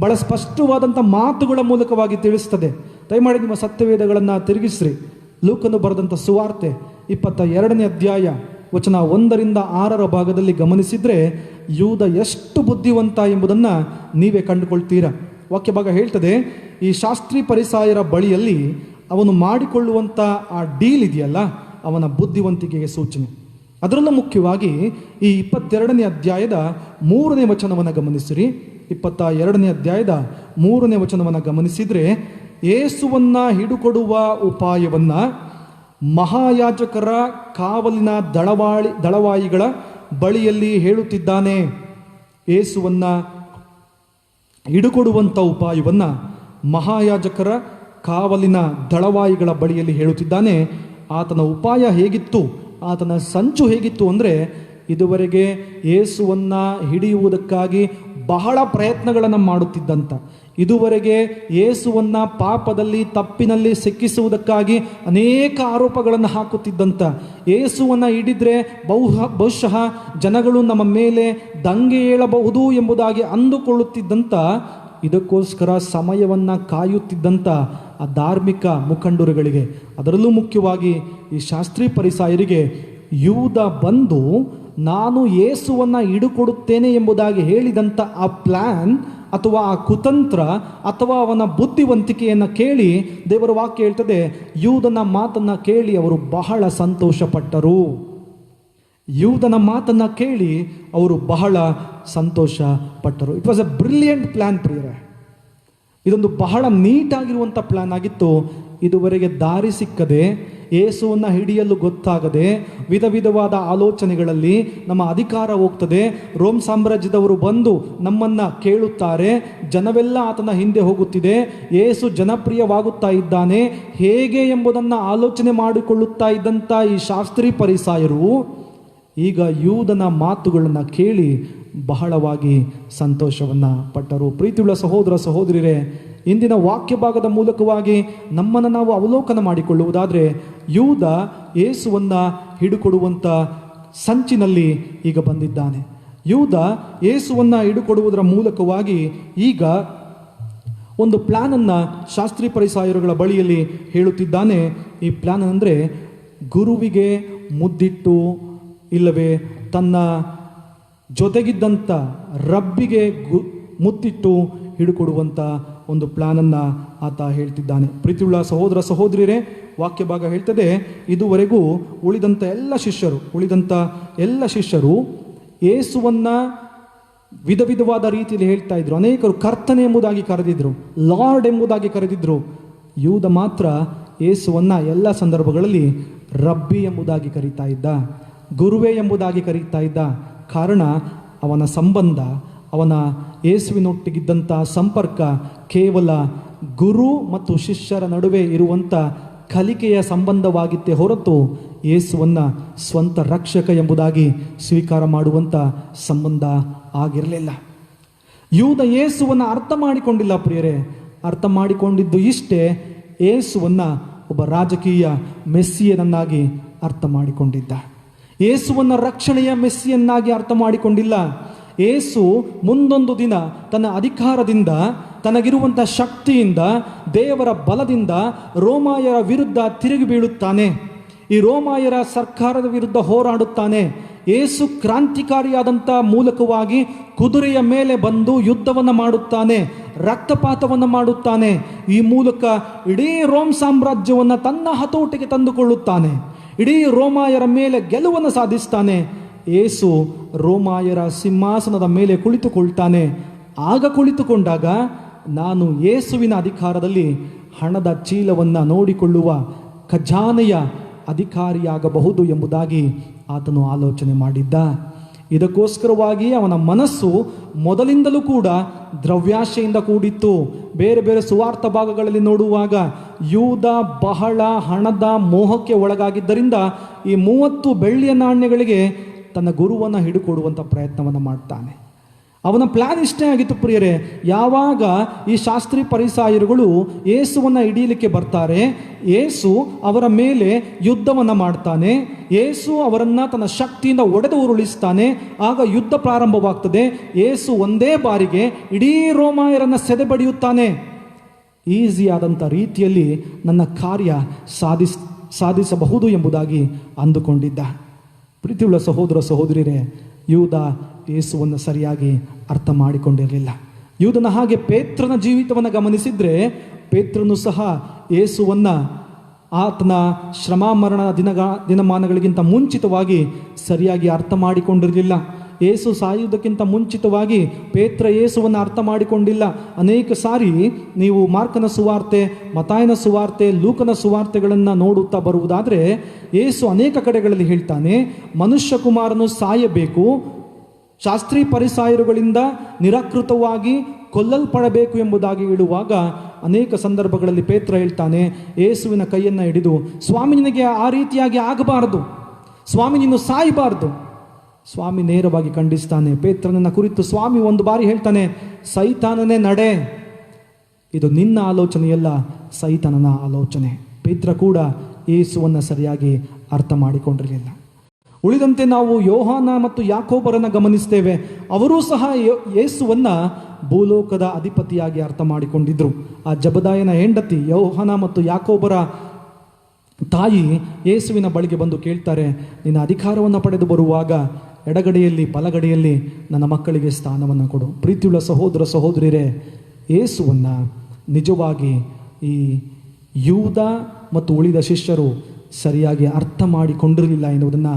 ಬಹಳ ಸ್ಪಷ್ಟವಾದಂಥ ಮಾತುಗಳ ಮೂಲಕವಾಗಿ ತಿಳಿಸ್ತದೆ. ದಯಮಾಡಿ ನಿಮ್ಮ ಸತ್ಯವೇದಗಳನ್ನು ತಿರುಗಿಸ್ರಿ. ಲೂಕನು ಬರೆದಂಥ ಸುವಾರ್ತೆ 22ನೇ ಅಧ್ಯಾಯ ವಚನ 1ರಿಂದ 6 ಭಾಗದಲ್ಲಿ ಗಮನಿಸಿದರೆ ಯೂದ ಎಷ್ಟು ಬುದ್ಧಿವಂತ ಎಂಬುದನ್ನು ನೀವೇ ಕಂಡುಕೊಳ್ತೀರಾ. ವಾಕ್ಯ ಭಾಗ ಹೇಳ್ತದೆ, ಈ ಶಾಸ್ತ್ರಿ ಫರಿಸಾಯರ ಬಳಿಯಲ್ಲಿ ಅವನು ಮಾಡಿಕೊಳ್ಳುವಂಥ ಆ ಡೀಲ್ ಇದೆಯಲ್ಲ, ಅವನ ಬುದ್ಧಿವಂತಿಕೆಗೆ ಸೂಚನೆ. ಅದರಲ್ಲೂ ಮುಖ್ಯವಾಗಿ ಈ 22ನೇ ಅಧ್ಯಾಯದ 3ನೇ ವಚನವನ್ನು ಗಮನಿಸಿರಿ. 22ನೇ ಅಧ್ಯಾಯದ 3ನೇ ವಚನವನ್ನು ಗಮನಿಸಿದರೆ, ಯೇಸುವನ್ನು ಹಿಡುಕೊಡುವ ಉಪಾಯವನ್ನು ಮಹಾಯಾಜಕರ ಕಾವಲಿನ ದಳವಾಯಿಗಳ ಬಳಿಯಲ್ಲಿ ಹೇಳುತ್ತಿದ್ದಾನೆ. ಯೇಸುವನ್ನು ಹಿಡುಕೊಡುವಂಥ ಉಪಾಯವನ್ನು ಮಹಾಯಾಜಕರ ಕಾವಲಿನ ದಳವಾಯಿಗಳ ಬಳಿಯಲ್ಲಿ ಹೇಳುತ್ತಿದ್ದಾನೆ. ಆತನ ಉಪಾಯ ಹೇಗಿತ್ತು, ಆತನ ಸಂಚು ಹೇಗಿತ್ತು ಅಂದರೆ, ಇದುವರೆಗೆ ಯೇಸುವನ್ನು ಹಿಡಿಯುವುದಕ್ಕಾಗಿ ಬಹಳ ಪ್ರಯತ್ನಗಳನ್ನು ಮಾಡುತ್ತಿದ್ದಂಥ, ಇದುವರೆಗೆ ಯೇಸುವನ್ನು ಪಾಪದಲ್ಲಿ ತಪ್ಪಿನಲ್ಲಿ ಸಿಕ್ಕಿಸುವುದಕ್ಕಾಗಿ ಅನೇಕ ಆರೋಪಗಳನ್ನು ಹಾಕುತ್ತಿದ್ದಂಥ, ಯೇಸುವನ್ನು ಹಿಡಿದ್ರೆ ಬಹುಶಃ ಜನಗಳು ನಮ್ಮ ಮೇಲೆ ದಂಗೆ ಏಳಬಹುದು ಎಂಬುದಾಗಿ ಅಂದುಕೊಳ್ಳುತ್ತಿದ್ದಂಥ, ಇದಕ್ಕೋಸ್ಕರ ಸಮಯವನ್ನು ಕಾಯುತ್ತಿದ್ದಂಥ ಆ ಧಾರ್ಮಿಕ ಮುಖಂಡರುಗಳಿಗೆ, ಅದರಲ್ಲೂ ಮುಖ್ಯವಾಗಿ ಈ ಶಾಸ್ತ್ರಿ ಫರಿಸಾಯರಿಗೆ ಯೂದ ಬಂದು ನಾನು ಯೇಸುವನ್ನು ಹಿಡುಕೊಡುತ್ತೇನೆ ಎಂಬುದಾಗಿ ಹೇಳಿದಂಥ ಆ ಪ್ಲ್ಯಾನ್ ಅಥವಾ ಆ ಕುತಂತ್ರ ಅಥವಾ ಅವನ ಬುದ್ಧಿವಂತಿಕೆಯನ್ನು ಕೇಳಿ ದೇವರ ವಾಕ್ಯ ಹೇಳ್ತದೆ, ಯೂದನ ಮಾತನ್ನು ಕೇಳಿ ಅವರು ಬಹಳ ಸಂತೋಷಪಟ್ಟರು. ಯೂದನ ಮಾತನ್ನು ಕೇಳಿ ಅವರು ಬಹಳ ಸಂತೋಷ ಪಟ್ಟರು. It was A brilliant plan ಪ್ರಿಯರೇ. ಇದೊಂದು ಬಹಳ ನೀಟಾಗಿರುವಂಥ ಪ್ಲ್ಯಾನ್ ಆಗಿತ್ತು. ಇದುವರೆಗೆ ದಾರಿ ಸಿಕ್ಕದೆ, ಯೇಸುವನ್ನು ಹಿಡಿಯಲು ಗೊತ್ತಾಗದೆ, ವಿಧ ವಿಧವಾದ ಆಲೋಚನೆಗಳಲ್ಲಿ ನಮ್ಮ ಅಧಿಕಾರ ಹೋಗ್ತದೆ. ರೋಮ್ ಸಾಮ್ರಾಜ್ಯದವರು ಬಂದು ನಮ್ಮನ್ನು ಕೇಳುತ್ತಾರೆ, ಜನವೆಲ್ಲ ಆತನ ಹಿಂದೆ ಹೋಗುತ್ತಿದೆ, ಯೇಸು ಜನಪ್ರಿಯವಾಗುತ್ತಾ ಇದ್ದಾನೆ ಹೇಗೆ ಎಂಬುದನ್ನು ಆಲೋಚನೆ ಮಾಡಿಕೊಳ್ಳುತ್ತಾ ಇದ್ದಂಥ ಈ ಶಾಸ್ತ್ರಿ ಫರಿಸಾಯರು ಈಗ ಯೂದನ ಮಾತುಗಳನ್ನು ಕೇಳಿ ಬಹಳವಾಗಿ ಸಂತೋಷವನ್ನು ಪಟ್ಟರು. ಪ್ರೀತಿಯುಳ್ಳ ಸಹೋದರ ಸಹೋದರಿಯರೇ, ಇಂದಿನ ವಾಕ್ಯ ಭಾಗದ ಮೂಲಕವಾಗಿ ನಮ್ಮನ್ನು ನಾವು ಅವಲೋಕನ ಮಾಡಿಕೊಳ್ಳುವುದಾದರೆ, ಯೂದ ಯೇಸುವನ್ನು ಹಿಡುಕೊಡುವಂಥ ಸಂಚಿನಲ್ಲಿ ಈಗ ಬಂದಿದ್ದಾನೆ. ಯೂದ ಯೇಸುವನ್ನು ಹಿಡುಕೊಡುವುದರ ಮೂಲಕವಾಗಿ ಈಗ ಒಂದು ಪ್ಲ್ಯಾನನ್ನು ಶಾಸ್ತ್ರಿ ಫರಿಸಾಯರುಗಳ ಬಳಿಯಲ್ಲಿ ಹೇಳುತ್ತಿದ್ದಾನೆ. ಈ ಪ್ಲ್ಯಾನ್ ಅಂದರೆ ಗುರುವಿಗೆ ಮುದ್ದಿಟ್ಟು ಇಲ್ಲವೇ ತನ್ನ ಜೊತೆಗಿದ್ದಂಥ ರಬ್ಬಿಗೆ ಮುತ್ತಿಟ್ಟು ಹಿಡುಕೊಡುವಂಥ ಒಂದು ಪ್ಲ್ಯಾನನ್ನು ಆತ ಹೇಳ್ತಿದ್ದಾನೆ. ಪ್ರೀತಿಯುಳ್ಳ ಸಹೋದರ ಸಹೋದರಿಯರೇ, ವಾಕ್ಯ ಭಾಗ ಹೇಳ್ತದೆ, ಇದುವರೆಗೂ ಉಳಿದಂಥ ಎಲ್ಲ ಶಿಷ್ಯರು ಯೇಸುವನ್ನು ವಿಧ ವಿಧವಾದ ರೀತಿಯಲ್ಲಿ ಹೇಳ್ತಾ ಇದ್ರು. ಅನೇಕರು ಕರ್ತನೆ ಎಂಬುದಾಗಿ ಕರೆದಿದ್ರು, ಲಾರ್ಡ್ ಎಂಬುದಾಗಿ ಕರೆದಿದ್ರು. ಯೂದ ಮಾತ್ರ ಯೇಸುವನ್ನು ಎಲ್ಲ ಸಂದರ್ಭಗಳಲ್ಲಿ ರಬ್ಬಿ ಎಂಬುದಾಗಿ ಕರೀತಾ ಇದ್ದ, ಗುರುವೇ ಎಂಬುದಾಗಿ ಕರೀತಾ ಇದ್ದ. ಕಾರಣ ಅವನ ಸಂಬಂಧ, ಅವನ ಯೇಸುವಿನೊಟ್ಟಿಗಿದ್ದಂಥ ಸಂಪರ್ಕ ಕೇವಲ ಗುರು ಮತ್ತು ಶಿಷ್ಯರ ನಡುವೆ ಇರುವಂಥ ಕಲಿಕೆಯ ಸಂಬಂಧವಾಗಿತ್ತೇ ಹೊರತು ಯೇಸುವನ್ನು ಸ್ವಂತ ರಕ್ಷಕ ಎಂಬುದಾಗಿ ಸ್ವೀಕಾರ ಮಾಡುವಂಥ ಸಂಬಂಧ ಆಗಿರಲಿಲ್ಲ. ಯೂದ ಯೇಸುವನ್ನು ಅರ್ಥ ಮಾಡಿಕೊಂಡಿಲ್ಲ ಪ್ರಿಯರೇ. ಅರ್ಥ ಮಾಡಿಕೊಂಡಿದ್ದು ಇಷ್ಟೇ, ಯೇಸುವನ್ನು ಒಬ್ಬ ರಾಜಕೀಯ ಮೆಸ್ಸಿಯನನ್ನಾಗಿ ಅರ್ಥ ಮಾಡಿಕೊಂಡಿದ್ದ. ಯೇಸುವನ್ನು ರಕ್ಷಣೆಯ ಮೆಸ್ಸಿಯನ್ನಾಗಿ ಅರ್ಥ ಮಾಡಿಕೊಂಡಿಲ್ಲ. ಯೇಸು ಮುಂದೊಂದು ದಿನ ತನ್ನ ಅಧಿಕಾರದಿಂದ, ತನಗಿರುವಂಥ ಶಕ್ತಿಯಿಂದ, ದೇವರ ಬಲದಿಂದ ರೋಮಾಯರ ವಿರುದ್ಧ ತಿರುಗಿ ಬೀಳುತ್ತಾನೆ. ಈ ರೋಮಾಯರ ಸರ್ಕಾರದ ವಿರುದ್ಧ ಹೋರಾಡುತ್ತಾನೆ. ಯೇಸು ಕ್ರಾಂತಿಕಾರಿಯಾದಂಥ ಮೂಲಕವಾಗಿ ಕುದುರೆಯ ಮೇಲೆ ಬಂದು ಯುದ್ಧವನ್ನು ಮಾಡುತ್ತಾನೆ, ರಕ್ತಪಾತವನ್ನು ಮಾಡುತ್ತಾನೆ. ಈ ಮೂಲಕ ಇಡೀ ರೋಮ್ ಸಾಮ್ರಾಜ್ಯವನ್ನು ತನ್ನ ಹತೋಟಿಗೆ ತಂದುಕೊಳ್ಳುತ್ತಾನೆ. ಇಡೀ ರೋಮಾಯರ ಮೇಲೆ ಗೆಲುವನ್ನು ಸಾಧಿಸ್ತಾನೆ. ಯೇಸು ರೋಮಾಯರ ಸಿಂಹಾಸನದ ಮೇಲೆ ಕುಳಿತುಕೊಳ್ತಾನೆ. ಆಗ ಕುಳಿತುಕೊಂಡಾಗ ನಾನು ಯೇಸುವಿನ ಅಧಿಕಾರದಲ್ಲಿ ಹಣದ ಚೀಲವನ್ನು ನೋಡಿಕೊಳ್ಳುವ ಖಜಾನೆಯ ಅಧಿಕಾರಿಯಾಗಬಹುದು ಎಂಬುದಾಗಿ ಆತನು ಆಲೋಚನೆ ಮಾಡಿದ್ದ. ಇದಕ್ಕೋಸ್ಕರವಾಗಿ ಅವನ ಮನಸ್ಸು ಮೊದಲಿಂದಲೂ ಕೂಡ ದ್ರವ್ಯಾಶೆಯಿಂದ ಕೂಡಿತ್ತು. ಬೇರೆ ಬೇರೆ ಸುವಾರ್ಥ ಭಾಗಗಳಲ್ಲಿ ನೋಡುವಾಗ ಯೂದ ಬಹಳ ಹಣದ ಮೋಹಕ್ಕೆ ಒಳಗಾಗಿದ್ದರಿಂದ ಈ 30 ಬೆಳ್ಳಿಯ ನಾಣ್ಯಗಳಿಗೆ ತನ್ನ ಗುರುವನ್ನು ಹಿಡುಕೊಡುವಂಥ ಪ್ರಯತ್ನವನ್ನು ಮಾಡ್ತಾನೆ. ಅವನ ಪ್ಲಾನ್ ಇಷ್ಟೇ ಆಗಿತ್ತು ಪ್ರಿಯರೇ. ಯಾವಾಗ ಈ ಶಾಸ್ತ್ರಿ ಪರಿಸಾಯರುಗಳು ಯೇಸುವನ್ನು ಹಿಡಿಯಲಿಕ್ಕೆ ಬರ್ತಾರೆ, ಯೇಸು ಅವರ ಮೇಲೆ ಯುದ್ಧವನ್ನು ಮಾಡ್ತಾನೆ, ಯೇಸು ಅವರನ್ನು ತನ್ನ ಶಕ್ತಿಯಿಂದ ಒಡೆದು ಉರುಳಿಸ್ತಾನೆ. ಆಗ ಯುದ್ಧ ಪ್ರಾರಂಭವಾಗ್ತದೆ. ಯೇಸು ಒಂದೇ ಬಾರಿಗೆ ಇಡೀ ರೋಮಾಯರನ್ನು ಸೆದೆಬಡಿಯುತ್ತಾನೆ. ಈಸಿಯಾದಂಥ ರೀತಿಯಲ್ಲಿ ನನ್ನ ಕಾರ್ಯ ಸಾಧಿಸಬಹುದು ಎಂಬುದಾಗಿ ಅಂದುಕೊಂಡಿದ್ದ. ಪ್ರೀತಿಯುಳ್ಳ ಸಹೋದರ ಸಹೋದರಿಯರೇ, ಯೂದ ಯೇಸುವನ್ನು ಸರಿಯಾಗಿ ಅರ್ಥ ಮಾಡಿಕೊಂಡಿರಲಿಲ್ಲ. ಯೂದನ ಹಾಗೆ ಪೇತ್ರನ ಜೀವಿತವನ್ನು ಗಮನಿಸಿದರೆ, ಪೇತ್ರನು ಸಹ ಯೇಸುವನ್ನು ಆತನ ಶ್ರಮ ಮರಣ ದಿನಮಾನಗಳಿಗಿಂತ ಮುಂಚಿತವಾಗಿ ಸರಿಯಾಗಿ ಅರ್ಥ ಮಾಡಿಕೊಂಡಿರಲಿಲ್ಲ. ಯೇಸು ಸಾಯುವುದಕ್ಕಿಂತ ಮುಂಚಿತವಾಗಿ ಪೇತ್ರ ಯೇಸುವನ್ನು ಅರ್ಥ ಮಾಡಿಕೊಂಡಿಲ್ಲ. ಅನೇಕ ಸಾರಿ ನೀವು ಮಾರ್ಕನ ಸುವಾರ್ತೆ, ಮತ್ತಾಯನ ಸುವಾರ್ತೆ, ಲೂಕನ ಸುವಾರ್ತೆಗಳನ್ನು ನೋಡುತ್ತಾ ಬರುವುದಾದರೆ, ಯೇಸು ಅನೇಕ ಕಡೆಗಳಲ್ಲಿ ಹೇಳ್ತಾನೆ, ಮನುಷ್ಯ ಕುಮಾರನು ಸಾಯಬೇಕು, ಶಾಸ್ತ್ರಿ ಪರಿಸಾಯರುಗಳಿಂದ ನಿರಾಕೃತವಾಗಿ ಕೊಲ್ಲಲ್ಪಡಬೇಕು ಎಂಬುದಾಗಿ ಹೇಳುವಾಗ ಅನೇಕ ಸಂದರ್ಭಗಳಲ್ಲಿ ಪೇತ್ರ ಹೇಳ್ತಾನೆ, ಯೇಸುವಿನ ಕೈಯನ್ನು ಹಿಡಿದು, ಸ್ವಾಮಿ ನಿನಗೆ ಆ ರೀತಿಯಾಗಿ ಆಗಬಾರದು, ಸ್ವಾಮಿ ನೀನು ಸಾಯಬಾರದು. ಸ್ವಾಮಿ ನೇರವಾಗಿ ಖಂಡಿಸ್ತಾನೆ. ಪೇತ್ರನನ್ನ ಕುರಿತು ಸ್ವಾಮಿ ಒಂದು ಬಾರಿ ಹೇಳ್ತಾನೆ, ಸೈತಾನನೇ ನಡೆ, ಇದು ನಿನ್ನ ಆಲೋಚನೆಯಲ್ಲ, ಸೈತಾನನ ಆಲೋಚನೆ. ಪೇತ್ರ ಕೂಡ ಯೇಸುವನ್ನು ಸರಿಯಾಗಿ ಅರ್ಥ ಮಾಡಿಕೊಂಡಿರಲಿಲ್ಲ. ಉಳಿದಂತೆ ನಾವು ಯೋಹಾನ ಮತ್ತು ಯಾಕೋಬರನ್ನು ಗಮನಿಸ್ತೇವೆ. ಅವರೂ ಸಹ ಯೇಸುವನ್ನು ಭೂಲೋಕದ ಅಧಿಪತಿಯಾಗಿ ಅರ್ಥ ಮಾಡಿಕೊಂಡಿದ್ರು. ಆ ಜಬದಾಯನ ಹೆಂಡತಿ ಯೋಹಾನ ಮತ್ತು ಯಾಕೋಬರ ತಾಯಿ ಯೇಸುವಿನ ಬಳಿಗೆ ಬಂದು ಕೇಳ್ತಾರೆ, ನಿನ್ನ ಅಧಿಕಾರವನ್ನು ಪಡೆದು ಬರುವಾಗ ಎಡಗಡೆಯಲ್ಲಿ ಬಲಗಡೆಯಲ್ಲಿ ನನ್ನ ಮಕ್ಕಳಿಗೆ ಸ್ಥಾನವನ್ನು ಕೊಡು. ಪ್ರೀತಿಯುಳ್ಳ ಸಹೋದರ ಸಹೋದರಿಯರೇ, ಯೇಸುವನ್ನು ನಿಜವಾಗಿ ಈ ಯೂದ ಮತ್ತು ಉಳಿದ ಶಿಷ್ಯರು ಸರಿಯಾಗಿ ಅರ್ಥ ಮಾಡಿಕೊಂಡಿರಲಿಲ್ಲ ಎನ್ನುವುದನ್ನು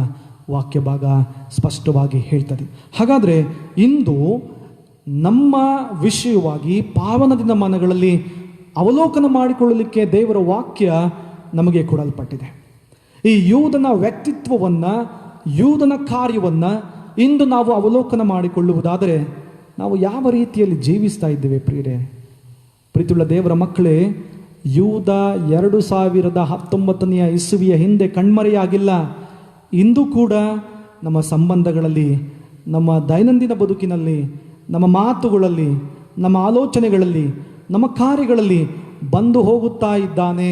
ವಾಕ್ಯ ಭಾಗ ಸ್ಪಷ್ಟವಾಗಿ ಹೇಳ್ತದೆ. ಹಾಗಾದರೆ ಇಂದು ನಮ್ಮ ವಿಷಯವಾಗಿ ಪಾವನ ದಿನಮಾನಗಳಲ್ಲಿ ಅವಲೋಕನ ಮಾಡಿಕೊಳ್ಳಲಿಕ್ಕೆ ದೇವರ ವಾಕ್ಯ ನಮಗೆ ಕೊಡಲ್ಪಟ್ಟಿದೆ. ಈ ಯೂದನ ವ್ಯಕ್ತಿತ್ವವನ್ನು, ಯೂದನ ಕಾರ್ಯವನ್ನು ಇಂದು ನಾವು ಅವಲೋಕನ ಮಾಡಿಕೊಳ್ಳುವುದಾದರೆ ನಾವು ಯಾವ ರೀತಿಯಲ್ಲಿ ಜೀವಿಸ್ತಾ ಇದ್ದೇವೆ ಪ್ರಿಯರೇ? ಪ್ರೀತಿಯುಳ್ಳ ದೇವರ ಮಕ್ಕಳೇ, ಯೂದ 2019 ಇಸುವಿಯ ಹಿಂದೆ ಕಣ್ಮರೆಯಾಗಿಲ್ಲ. ಇಂದು ಕೂಡ ನಮ್ಮ ಸಂಬಂಧಗಳಲ್ಲಿ, ನಮ್ಮ ದೈನಂದಿನ ಬದುಕಿನಲ್ಲಿ, ನಮ್ಮ ಮಾತುಗಳಲ್ಲಿ, ನಮ್ಮ ಆಲೋಚನೆಗಳಲ್ಲಿ, ನಮ್ಮ ಕಾರ್ಯಗಳಲ್ಲಿ ಬಂದು ಹೋಗುತ್ತಾ ಇದ್ದಾನೆ.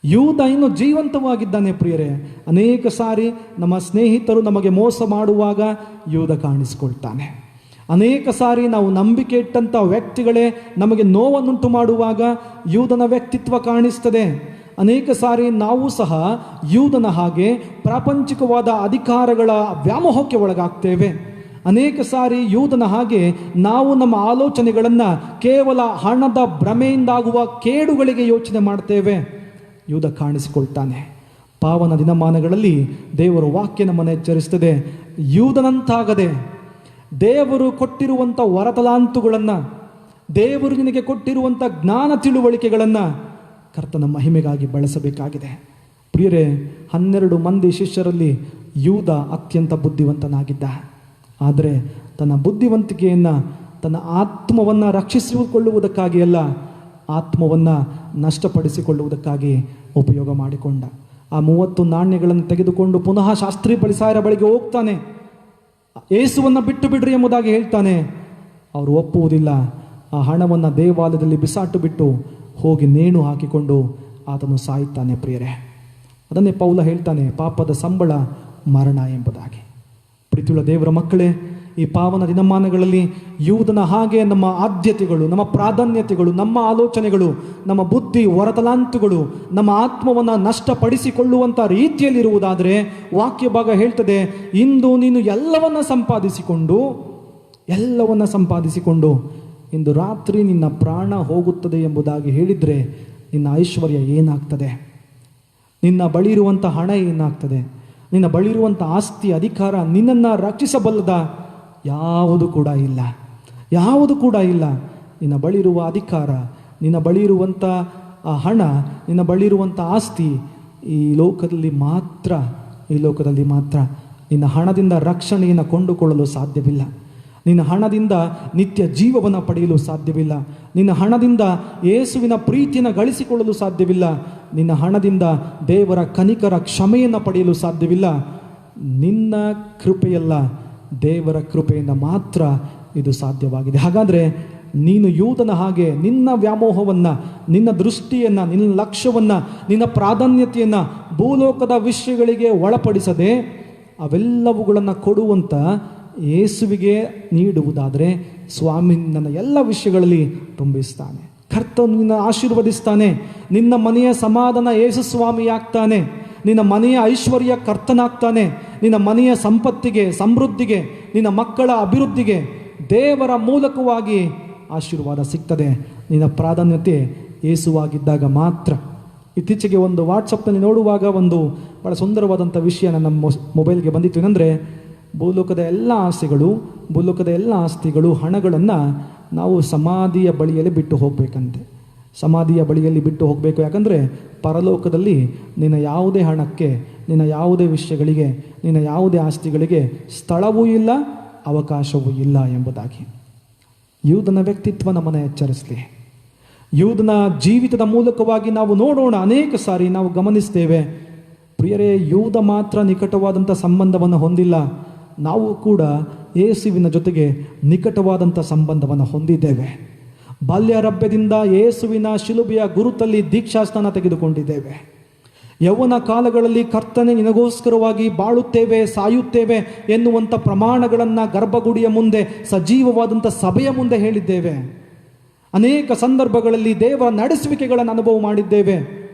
ಯೂದ ಇನ್ನು ಜೀವಂತವಾಗಿದ್ದಾನೆ ಪ್ರಿಯರೇ. ಅನೇಕ ಸಾರಿ ನಮ್ಮ ಸ್ನೇಹಿತರು ನಮಗೆ ಮೋಸ ಮಾಡುವಾಗ ಯೂದ ಕಾಣಿಸಿಕೊಳ್ತಾನೆ. ಅನೇಕ ಸಾರಿ ನಾವು ನಂಬಿಕೆ ಇಟ್ಟಂಥ ವ್ಯಕ್ತಿಗಳೇ ನಮಗೆ ನೋವನ್ನುಂಟು ಮಾಡುವಾಗ ಯೂದನ ವ್ಯಕ್ತಿತ್ವ ಕಾಣಿಸ್ತದೆ. ಅನೇಕ ಸಾರಿ ನಾವು ಸಹ ಯೂದನ ಹಾಗೆ ಪ್ರಾಪಂಚಿಕವಾದ ಅಧಿಕಾರಗಳ ವ್ಯಾಮೋಹಕ್ಕೆ ಒಳಗಾಗ್ತೇವೆ. ಅನೇಕ ಸಾರಿ ಯೂದನ ಹಾಗೆ ನಾವು ನಮ್ಮ ಆಲೋಚನೆಗಳನ್ನು ಕೇವಲ ಹಣದ ಭ್ರಮೆಯಿಂದಾಗುವ ಕೇಡುಗಳಿಗೆ ಯೋಚನೆ ಮಾಡ್ತೇವೆ. ಯೂದ ಕಾಣಿಸಿಕೊಳ್ತಾನೆ. ಪಾವನ ದಿನಮಾನಗಳಲ್ಲಿ ದೇವರ ವಾಕ್ಯ ನಮ್ಮನ್ನು ಎಚ್ಚರಿಸ್ತದೆ, ಯೂದನಂತಾಗದೆ ದೇವರು ಕೊಟ್ಟಿರುವಂಥ ವರತಲಾಂತುಗಳನ್ನು, ದೇವರು ನಿನಗೆ ಕೊಟ್ಟಿರುವಂಥ ಜ್ಞಾನ ತಿಳುವಳಿಕೆಗಳನ್ನು ಕರ್ತನ ಮಹಿಮೆಗಾಗಿ ಬಳಸಬೇಕಾಗಿದೆ. ಪ್ರಿಯರೇ, 12 ಮಂದಿ ಶಿಷ್ಯರಲ್ಲಿ ಯೂದ ಅತ್ಯಂತ ಬುದ್ಧಿವಂತನಾಗಿದ್ದ. ಆದರೆ ತನ್ನ ಬುದ್ಧಿವಂತಿಕೆಯನ್ನು ತನ್ನ ಆತ್ಮವನ್ನು ರಕ್ಷಿಸಿಕೊಳ್ಳುವುದಕ್ಕಾಗಿ ಅಲ್ಲ, ಆತ್ಮವನ್ನು ನಷ್ಟಪಡಿಸಿಕೊಳ್ಳುವುದಕ್ಕಾಗಿ ಉಪಯೋಗ ಮಾಡಿಕೊಂಡ. ಆ 30 ನಾಣ್ಯಗಳನ್ನು ತೆಗೆದುಕೊಂಡು ಪುನಃ ಶಾಸ್ತ್ರಿ ಪರಿಸಾಯರ ಬಳಿಗೆ ಹೋಗ್ತಾನೆ. ಯೇಸುವನ್ನು ಬಿಟ್ಟು ಬಿಡ್ರಿ ಎಂಬುದಾಗಿ ಹೇಳ್ತಾನೆ. ಅವರು ಒಪ್ಪುವುದಿಲ್ಲ. ಆ ಹಣವನ್ನು ದೇವಾಲಯದಲ್ಲಿ ಬಿಸಾಟು ಬಿಟ್ಟು ಹೋಗಿ ನೇಣು ಹಾಕಿಕೊಂಡು ಆತನು ಸಾಯುತ್ತಾನೆ. ಪ್ರಿಯರೇ, ಅದನ್ನೇ ಪೌಲ ಹೇಳ್ತಾನೆ, ಪಾಪದ ಸಂಬಳ ಮರಣ ಎಂಬುದಾಗಿ. ಪ್ರೀತಿಯುಳ್ಳ ದೇವರ ಮಕ್ಕಳೇ, ಈ ಪಾವನ ದಿನಮಾನಗಳಲ್ಲಿ ಯೂದನ ಹಾಗೆ ನಮ್ಮ ಆದ್ಯತೆಗಳು, ನಮ್ಮ ಪ್ರಾಧಾನ್ಯತೆಗಳು, ನಮ್ಮ ಆಲೋಚನೆಗಳು, ನಮ್ಮ ಬುದ್ಧಿ ಹೊರತಲಾಂತುಗಳು ನಮ್ಮ ಆತ್ಮವನ್ನು ನಷ್ಟಪಡಿಸಿಕೊಳ್ಳುವಂಥ ರೀತಿಯಲ್ಲಿರುವುದಾದರೆ ವಾಕ್ಯ ಭಾಗ ಹೇಳ್ತದೆ, ಇಂದು ನೀನು ಎಲ್ಲವನ್ನ ಸಂಪಾದಿಸಿಕೊಂಡು ಇಂದು ರಾತ್ರಿ ನಿನ್ನ ಪ್ರಾಣ ಹೋಗುತ್ತದೆ ಎಂಬುದಾಗಿ ಹೇಳಿದರೆ ನಿನ್ನ ಐಶ್ವರ್ಯ ಏನಾಗ್ತದೆ? ನಿನ್ನ ಬಳಿ ಇರುವಂಥ ಹಣ ಏನಾಗ್ತದೆ? ನಿನ್ನ ಬಳಿ ಇರುವಂಥ ಆಸ್ತಿ, ಅಧಿಕಾರ ನಿನ್ನನ್ನು ರಕ್ಷಿಸಬಲ್ಲದ? ಯಾವುದು ಕೂಡ ಇಲ್ಲ. ನಿನ್ನ ಬಳಿ ಇರುವ ಅಧಿಕಾರ, ನಿನ್ನ ಬಳಿ ಇರುವಂಥ ಹಣ, ನಿನ್ನ ಬಳಿ ಇರುವಂಥ ಆಸ್ತಿ ಈ ಲೋಕದಲ್ಲಿ ಮಾತ್ರ ನಿನ್ನ ಹಣದಿಂದ ರಕ್ಷಣೆಯನ್ನು ಕೊಂಡುಕೊಳ್ಳಲು ಸಾಧ್ಯವಿಲ್ಲ. ನಿನ್ನ ಹಣದಿಂದ ನಿತ್ಯ ಜೀವವನ್ನು ಪಡೆಯಲು ಸಾಧ್ಯವಿಲ್ಲ. ನಿನ್ನ ಹಣದಿಂದ ಯೇಸುವಿನ ಪ್ರೀತಿಯನ್ನು ಗಳಿಸಿಕೊಳ್ಳಲು ಸಾಧ್ಯವಿಲ್ಲ. ನಿನ್ನ ಹಣದಿಂದ ದೇವರ ಕನಿಕರ ಕ್ಷಮೆಯನ್ನು ಪಡೆಯಲು ಸಾಧ್ಯವಿಲ್ಲ. ನಿನ್ನ ಕೃಪೆಯಲ್ಲ, ದೇವರ ಕೃಪೆಯಿಂದ ಮಾತ್ರ ಇದು ಸಾಧ್ಯವಾಗಿದೆ. ಹಾಗಾದರೆ ನೀನು ಯೂದನ ಹಾಗೆ ನಿನ್ನ ವ್ಯಾಮೋಹವನ್ನು, ನಿನ್ನ ದೃಷ್ಟಿಯನ್ನು, ನಿನ್ನ ಲಕ್ಷ್ಯವನ್ನು, ನಿನ್ನ ಪ್ರಾಧಾನ್ಯತೆಯನ್ನು ಭೂಲೋಕದ ವಿಷಯಗಳಿಗೆ ಒಳಪಡಿಸದೆ ಅವೆಲ್ಲವುಗಳನ್ನು ಕೊಡುವಂಥ ಯೇಸುವಿಗೆ ನೀಡುವುದಾದರೆ ಸ್ವಾಮಿ ನನ್ನ ಎಲ್ಲ ವಿಷಯಗಳಲ್ಲಿ ತುಂಬಿಸ್ತಾನೆ. ಕರ್ತನು ನಿನ್ನ ಆಶೀರ್ವದಿಸ್ತಾನೆ. ನಿನ್ನ ಮನೆಯ ಸಮಾಧಾನ ಯೇಸು ಸ್ವಾಮಿ ಆಗ್ತಾನೆ. ನಿನ್ನ ಮನೆಯ ಐಶ್ವರ್ಯ ಕರ್ತನಾಗ್ತಾನೆ. ನಿನ್ನ ಮನೆಯ ಸಂಪತ್ತಿಗೆ, ಸಮೃದ್ಧಿಗೆ, ನಿನ್ನ ಮಕ್ಕಳ ಅಭಿವೃದ್ಧಿಗೆ ದೇವರ ಮೂಲಕವಾಗಿ ಆಶೀರ್ವಾದ ಸಿಗ್ತದೆ. ನಿನ್ನ ಪ್ರಾಧಾನ್ಯತೆ ಯೇಸುವಾಗಿದ್ದಾಗ ಮಾತ್ರ. ಇತ್ತೀಚೆಗೆ ಒಂದು ವಾಟ್ಸಪ್ನಲ್ಲಿ ನೋಡುವಾಗ ಒಂದು ಭಾಳ ಸುಂದರವಾದಂಥ ವಿಷಯ ನನ್ನ ಮೊಬೈಲ್ಗೆ ಬಂದಿತ್ತು. ಏನಂದರೆ, ಭೂಲೋಕದ ಎಲ್ಲ ಆಸೆಗಳು, ಭೂಲೋಕದ ಎಲ್ಲ ಆಸ್ತಿಗಳು, ಹಣಗಳನ್ನು ನಾವು ಸಮಾಧಿಯ ಬಳಿಯಲ್ಲಿ ಬಿಟ್ಟು ಹೋಗಬೇಕಂತೆ. ಸಮಾಧಿಯ ಬಳಿಯಲ್ಲಿ ಬಿಟ್ಟು ಹೋಗಬೇಕು. ಯಾಕಂದರೆ ಪರಲೋಕದಲ್ಲಿ ನಿನ್ನ ಯಾವುದೇ ಹಣಕ್ಕೆ, ನಿನ್ನ ಯಾವುದೇ ವಿಷಯಗಳಿಗೆ, ನಿನ್ನ ಯಾವುದೇ ಆಸ್ತಿಗಳಿಗೆ ಸ್ಥಳವೂ ಇಲ್ಲ, ಅವಕಾಶವೂ ಇಲ್ಲ ಎಂಬುದಾಗಿ. ಯೂದನ ವ್ಯಕ್ತಿತ್ವ ನಮ್ಮನ್ನು ಎಚ್ಚರಿಸಲಿ. ಯೂದನ ಜೀವಿತದ ಮೂಲಕವಾಗಿ ನಾವು ನೋಡೋಣ. ಅನೇಕ ಸಾರಿ ನಾವು ಗಮನಿಸ್ತೇವೆ, ಪ್ರಿಯರೇ, ಯೂದ ಮಾತ್ರ ನಿಕಟವಾದಂಥ ಸಂಬಂಧವನ್ನು ಹೊಂದಿಲ್ಲ, ನಾವು ಕೂಡ ಯೇಸುವಿನ ಜೊತೆಗೆ ನಿಕಟವಾದಂಥ ಸಂಬಂಧವನ್ನು ಹೊಂದಿದ್ದೇವೆ. ಬಾಲ್ಯಾರಭ್ಯದಿಂದ ಯೇಸುವಿನ ಶಿಲುಬೆಯ ಗುರುತಲ್ಲಿ ದೀಕ್ಷಾಸ್ನಾನ ತೆಗೆದುಕೊಂಡಿದ್ದೇವೆ. ಯೌವನ ಕಾಲಗಳಲ್ಲಿ ಕರ್ತನೆ ನಿನಗೋಸ್ಕರವಾಗಿ ಬಾಳುತ್ತೇವೆ, ಸಾಯುತ್ತೇವೆ ಎನ್ನುವಂಥ ಪ್ರಮಾಣಗಳನ್ನು ಗರ್ಭಗುಡಿಯ ಮುಂದೆ, ಸಜೀವವಾದಂಥ ಸಭೆಯ ಮುಂದೆ ಹೇಳಿದ್ದೇವೆ. ಅನೇಕ ಸಂದರ್ಭಗಳಲ್ಲಿ ದೇವರ ನಡೆಸುವಿಕೆಗಳನ್ನು ಅನುಭವ ಮಾಡಿದ್ದೇವೆ.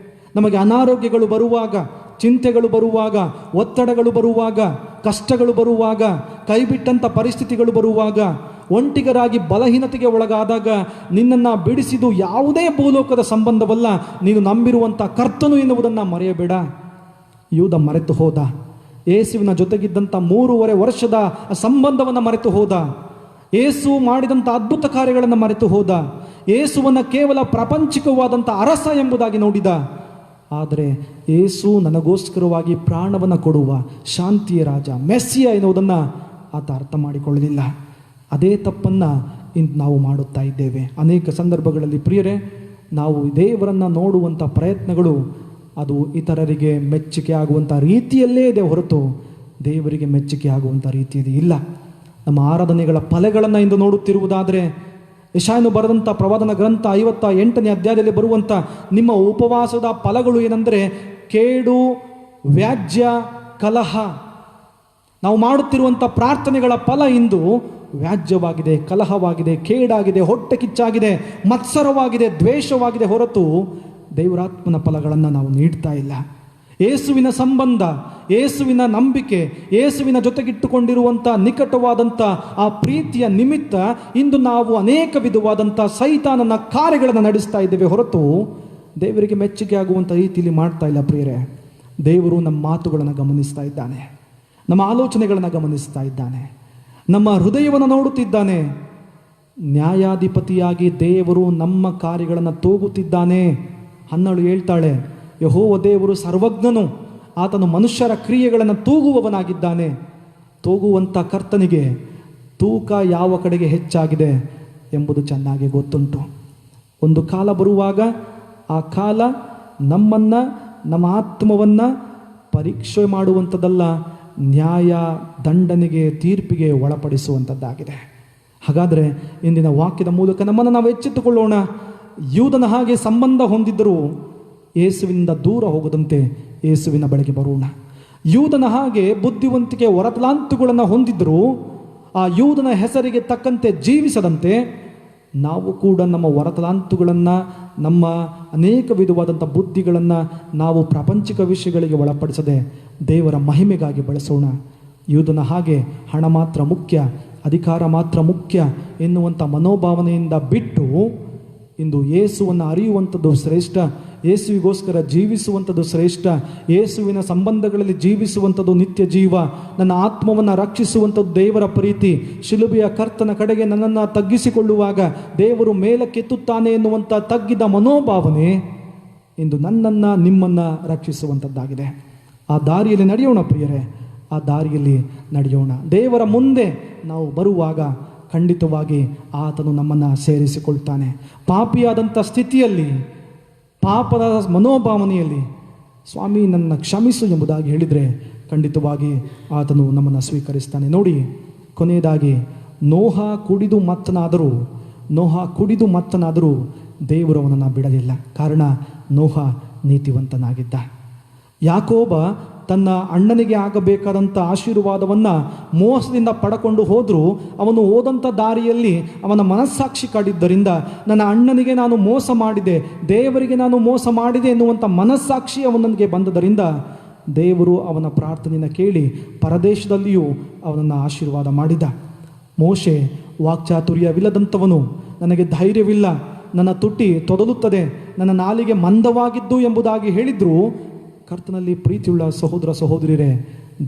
ನಮಗೆ ಅನಾರೋಗ್ಯಗಳು ಬರುವಾಗ, ಚಿಂತೆಗಳು ಬರುವಾಗ, ಒತ್ತಡಗಳು ಬರುವಾಗ, ಕಷ್ಟಗಳು ಬರುವಾಗ, ಕೈಬಿಟ್ಟಂಥ ಪರಿಸ್ಥಿತಿಗಳು ಬರುವಾಗ, ಒಂಟಿಗರಾಗಿ ಬಲಹೀನತೆಗೆ ಒಳಗಾದಾಗ ನಿನ್ನನ್ನು ಬಿಡಿಸಿದು ಯಾವುದೇ ಭೂಲೋಕದ ಸಂಬಂಧವಲ್ಲ, ನೀನು ನಂಬಿರುವಂಥ ಕರ್ತನು ಎನ್ನುವುದನ್ನು ಮರೆಯಬೇಡ. ಯೂದ ಮರೆತು ಹೋದ. ಯೇಸುವಿನ ಜೊತೆಗಿದ್ದಂಥ 3.5 ವರ್ಷದ ಸಂಬಂಧವನ್ನು ಮರೆತು ಹೋದ. ಯೇಸು ಮಾಡಿದಂಥ ಅದ್ಭುತ ಕಾರ್ಯಗಳನ್ನು ಮರೆತು ಹೋದ. ಯೇಸುವನ್ನು ಕೇವಲ ಪ್ರಾಪಂಚಿಕವಾದಂಥ ಅರಸ ಎಂಬುದಾಗಿ ನೋಡಿದ. ಆದರೆ ಯೇಸು ನನಗೋಸ್ಕರವಾಗಿ ಪ್ರಾಣವನ್ನು ಕೊಡುವ ಶಾಂತಿಯ ರಾಜ, ಮೆಸ್ಸಿಯ ಎನ್ನುವುದನ್ನು ಆತ ಅರ್ಥ ಮಾಡಿಕೊಳ್ಳಲಿಲ್ಲ. ಅದೇ ತಪ್ಪನ್ನು ಇಂದು ನಾವು ಮಾಡುತ್ತಾ ಇದ್ದೇವೆ. ಅನೇಕ ಸಂದರ್ಭಗಳಲ್ಲಿ ಪ್ರಿಯರೇ, ನಾವು ದೇವರನ್ನು ನೋಡುವಂಥ ಪ್ರಯತ್ನಗಳು ಅದು ಇತರರಿಗೆ ಮೆಚ್ಚುಗೆ ಆಗುವಂಥ ರೀತಿಯಲ್ಲೇ ಇದೆ ಹೊರತು ದೇವರಿಗೆ ಮೆಚ್ಚುಗೆ ಆಗುವಂಥ ರೀತಿಯಲ್ಲಿ ಇಲ್ಲ. ನಮ್ಮ ಆರಾಧನೆಗಳ ಫಲಗಳನ್ನು ಇಂದು ನೋಡುತ್ತಿರುವುದಾದರೆ, ಯೆಶಾಯನು ಬರೆದಂಥ ಪ್ರವಾದನ ಗ್ರಂಥ 58ನೇ ಅಧ್ಯಾಯದಲ್ಲಿ ಬರುವಂಥ ನಿಮ್ಮ ಉಪವಾಸದ ಫಲಗಳು ಏನೆಂದರೆ ಕೇಡು, ವ್ಯಾಜ್ಯ, ಕಲಹ. ನಾವು ಮಾಡುತ್ತಿರುವಂಥ ಪ್ರಾರ್ಥನೆಗಳ ಫಲ ಇಂದು ವ್ಯಾಜ್ಯವಾಗಿದೆ, ಕಲಹವಾಗಿದೆ, ಕೇಡಾಗಿದೆ, ಹೊಟ್ಟೆ ಕಿಚ್ಚಾಗಿದೆ, ಮತ್ಸರವಾಗಿದೆ, ದ್ವೇಷವಾಗಿದೆ ಹೊರತು ದೇವರಾತ್ಮನ ಫಲಗಳನ್ನು ನಾವು ನೀಡ್ತಾ ಇಲ್ಲ. ಯೇಸುವಿನ ಸಂಬಂಧ, ಯೇಸುವಿನ ನಂಬಿಕೆ, ಯೇಸುವಿನ ಜೊತೆಗಿಟ್ಟುಕೊಂಡಿರುವಂಥ ನಿಕಟವಾದಂಥ ಆ ಪ್ರೀತಿಯ ನಿಮಿತ್ತ ಇಂದು ನಾವು ಅನೇಕ ವಿಧವಾದಂಥ ಸೈತಾನನ ಕಾರ್ಯಗಳನ್ನು ನಡೆಸ್ತಾ ಇದ್ದೇವೆ ಹೊರತು ದೇವರಿಗೆ ಮೆಚ್ಚುಗೆ ಆಗುವಂಥ ರೀತಿಯಲ್ಲಿ ಮಾಡ್ತಾ ಇಲ್ಲ. ಪ್ರಿಯರೇ, ದೇವರು ನಮ್ಮ ಮಾತುಗಳನ್ನು ಗಮನಿಸ್ತಾ ಇದ್ದಾನೆ, ನಮ್ಮ ಆಲೋಚನೆಗಳನ್ನು ಗಮನಿಸ್ತಾ ಇದ್ದಾನೆ, ನಮ್ಮ ಹೃದಯವನ್ನು ನೋಡುತ್ತಿದ್ದಾನೆ. ನ್ಯಾಯಾಧಿಪತಿಯಾಗಿ ದೇವರು ನಮ್ಮ ಕಾರ್ಯಗಳನ್ನು ತೂಗುತ್ತಿದ್ದಾನೆ. ಹನ್ನಳು ಹೇಳ್ತಾಳೆ, ಯೆಹೋವ ದೇವರು ಸರ್ವಜ್ಞನು, ಆತನು ಮನುಷ್ಯರ ಕ್ರಿಯೆಗಳನ್ನು ತೂಗುವವನಾಗಿದ್ದಾನೆ. ತೂಗುವಂಥ ಕರ್ತನಿಗೆ ತೂಕ ಯಾವ ಕಡೆಗೆ ಹೆಚ್ಚಾಗಿದೆ ಎಂಬುದು ಚೆನ್ನಾಗಿ ಗೊತ್ತುಂಟು. ಒಂದು ಕಾಲ ಬರುವಾಗ ಆ ಕಾಲ ನಮ್ಮನ್ನು, ನಮ್ಮ ಆತ್ಮವನ್ನು ಪರೀಕ್ಷೆ ಮಾಡುವಂಥದ್ದಲ್ಲ, ನ್ಯಾಯ ದಂಡನೆಗೆ, ತೀರ್ಪಿಗೆ ಒಳಪಡಿಸುವಂಥದ್ದಾಗಿದೆ. ಹಾಗಾದರೆ ಇಂದಿನ ವಾಕ್ಯದ ಮೂಲಕ ನಮ್ಮನ್ನು ನಾವು ಎಚ್ಚೆತ್ತುಕೊಳ್ಳೋಣ. ಯೂದನ ಹಾಗೆ ಸಂಬಂಧ ಹೊಂದಿದ್ದರೂ ಯೇಸುವಿನಿಂದ ದೂರ ಹೋಗದಂತೆ ಯೇಸುವಿನ ಬಳಿಗೆ ಬರೋಣ. ಯೂದನ ಹಾಗೆ ಬುದ್ಧಿವಂತಿಕೆ ಹೊರತಲಾಂತುಗಳನ್ನು ಹೊಂದಿದ್ದರೂ ಆ ಯೂದನ ಹೆಸರಿಗೆ ತಕ್ಕಂತೆ ಜೀವಿಸದಂತೆ ನಾವು ಕೂಡ ನಮ್ಮ ಹೊರತಲಾಂತುಗಳನ್ನು, ನಮ್ಮ ಅನೇಕ ವಿಧವಾದಂಥ ಬುದ್ಧಿಗಳನ್ನು ನಾವು ಪ್ರಾಪಂಚಿಕ ವಿಷಯಗಳಿಗೆ ಒಳಪಡಿಸದೆ ದೇವರ ಮಹಿಮೆಗಾಗಿ ಬಳಸೋಣ. ಯೂದನ ಹಾಗೆ ಹಣ ಮಾತ್ರ ಮುಖ್ಯ, ಅಧಿಕಾರ ಮಾತ್ರ ಮುಖ್ಯ ಎನ್ನುವಂಥ ಮನೋಭಾವನೆಯಿಂದ ಬಿಟ್ಟು ಇಂದು ಯೇಸುವನ್ನು ಅರಿಯುವಂಥದ್ದು ಶ್ರೇಷ್ಠ, ಯೇಸುವಿಗೋಸ್ಕರ ಜೀವಿಸುವಂಥದ್ದು ಶ್ರೇಷ್ಠ, ಯೇಸುವಿನ ಸಂಬಂಧಗಳಲ್ಲಿ ಜೀವಿಸುವಂಥದ್ದು ನಿತ್ಯ ಜೀವ, ನನ್ನ ಆತ್ಮವನ್ನು ರಕ್ಷಿಸುವಂಥದ್ದು ದೇವರ ಪ್ರೀತಿ, ಶಿಲುಬೆಯ ಕರ್ತನ ಕಡೆಗೆ ನನ್ನನ್ನು ತಗ್ಗಿಸಿಕೊಳ್ಳುವಾಗ ದೇವರು ಮೇಲಕ್ಕೆತ್ತುತ್ತಾನೆ ಎನ್ನುವಂಥ ತಗ್ಗಿದ ಮನೋಭಾವನೆ ಇಂದು ನನ್ನನ್ನು, ನಿಮ್ಮನ್ನು ರಕ್ಷಿಸುವಂಥದ್ದಾಗಿದೆ. ಆ ದಾರಿಯಲ್ಲಿ ನಡೆಯೋಣ ಪ್ರಿಯರೇ, ಆ ದಾರಿಯಲ್ಲಿ ನಡೆಯೋಣ. ದೇವರ ಮುಂದೆ ನಾವು ಬರುವಾಗ ಖಂಡಿತವಾಗಿ ಆತನು ನಮ್ಮನ್ನು ಸೇರಿಸಿಕೊಳ್ತಾನೆ. ಪಾಪಿಯಾದಂಥ ಸ್ಥಿತಿಯಲ್ಲಿ, ಪಾಪದ ಮನೋಭಾವನೆಯಲ್ಲಿ ಸ್ವಾಮಿ ನನ್ನ ಕ್ಷಮಿಸು ಎಂಬುದಾಗಿ ಹೇಳಿದರೆ ಖಂಡಿತವಾಗಿ ಆತನು ನಮ್ಮನ್ನು ಸ್ವೀಕರಿಸ್ತಾನೆ. ನೋಡಿ, ಕೊನೆಯದಾಗಿ ನೋಹ ಕುಡಿದು ಮತ್ತನಾದರೂ ದೇವರು ಅವನನ್ನು ಬಿಡಲಿಲ್ಲ. ಕಾರಣ ನೋಹ ನೀತಿವಂತನಾಗಿದ್ದ. ಯಾಕೋಬ ತನ್ನ ಅಣ್ಣನಿಗೆ ಆಗಬೇಕಾದಂಥ ಆಶೀರ್ವಾದವನ್ನು ಮೋಸದಿಂದ ಪಡ್ಕೊಂಡು ಹೋದರೂ ಅವನು ಹೋದಂಥ ದಾರಿಯಲ್ಲಿ ಅವನ ಮನಸ್ಸಾಕ್ಷಿ ಕಾಡಿದ್ದರಿಂದ ನನ್ನ ಅಣ್ಣನಿಗೆ ನಾನು ಮೋಸ ಮಾಡಿದೆ, ದೇವರಿಗೆ ನಾನು ಮೋಸ ಮಾಡಿದೆ ಎನ್ನುವಂಥ ಮನಸ್ಸಾಕ್ಷಿ ಅವನಿಗೆ ಬಂದದರಿಂದ ದೇವರು ಅವನ ಪ್ರಾರ್ಥನೆಯನ್ನು ಕೇಳಿ ಪರದೇಶದಲ್ಲಿಯೂ ಅವನನ್ನು ಆಶೀರ್ವಾದ ಮಾಡಿದ. ಮೋಶೆ ವಾಕ್ಚಾತುರ್ಯವಿಲ್ಲದಂಥವನು, ನನಗೆ ಧೈರ್ಯವಿಲ್ಲ, ನನ್ನ ತುಟಿ ತೊದಲುತ್ತದೆ, ನನ್ನ ನಾಲಿಗೆ ಮಂದವಾಗಿದ್ದು ಎಂಬುದಾಗಿ ಹೇಳಿದ್ರು. ಕರ್ತನಲ್ಲಿ ಪ್ರೀತಿಯುಳ್ಳ ಸಹೋದರ ಸಹೋದರಿಯರೇ,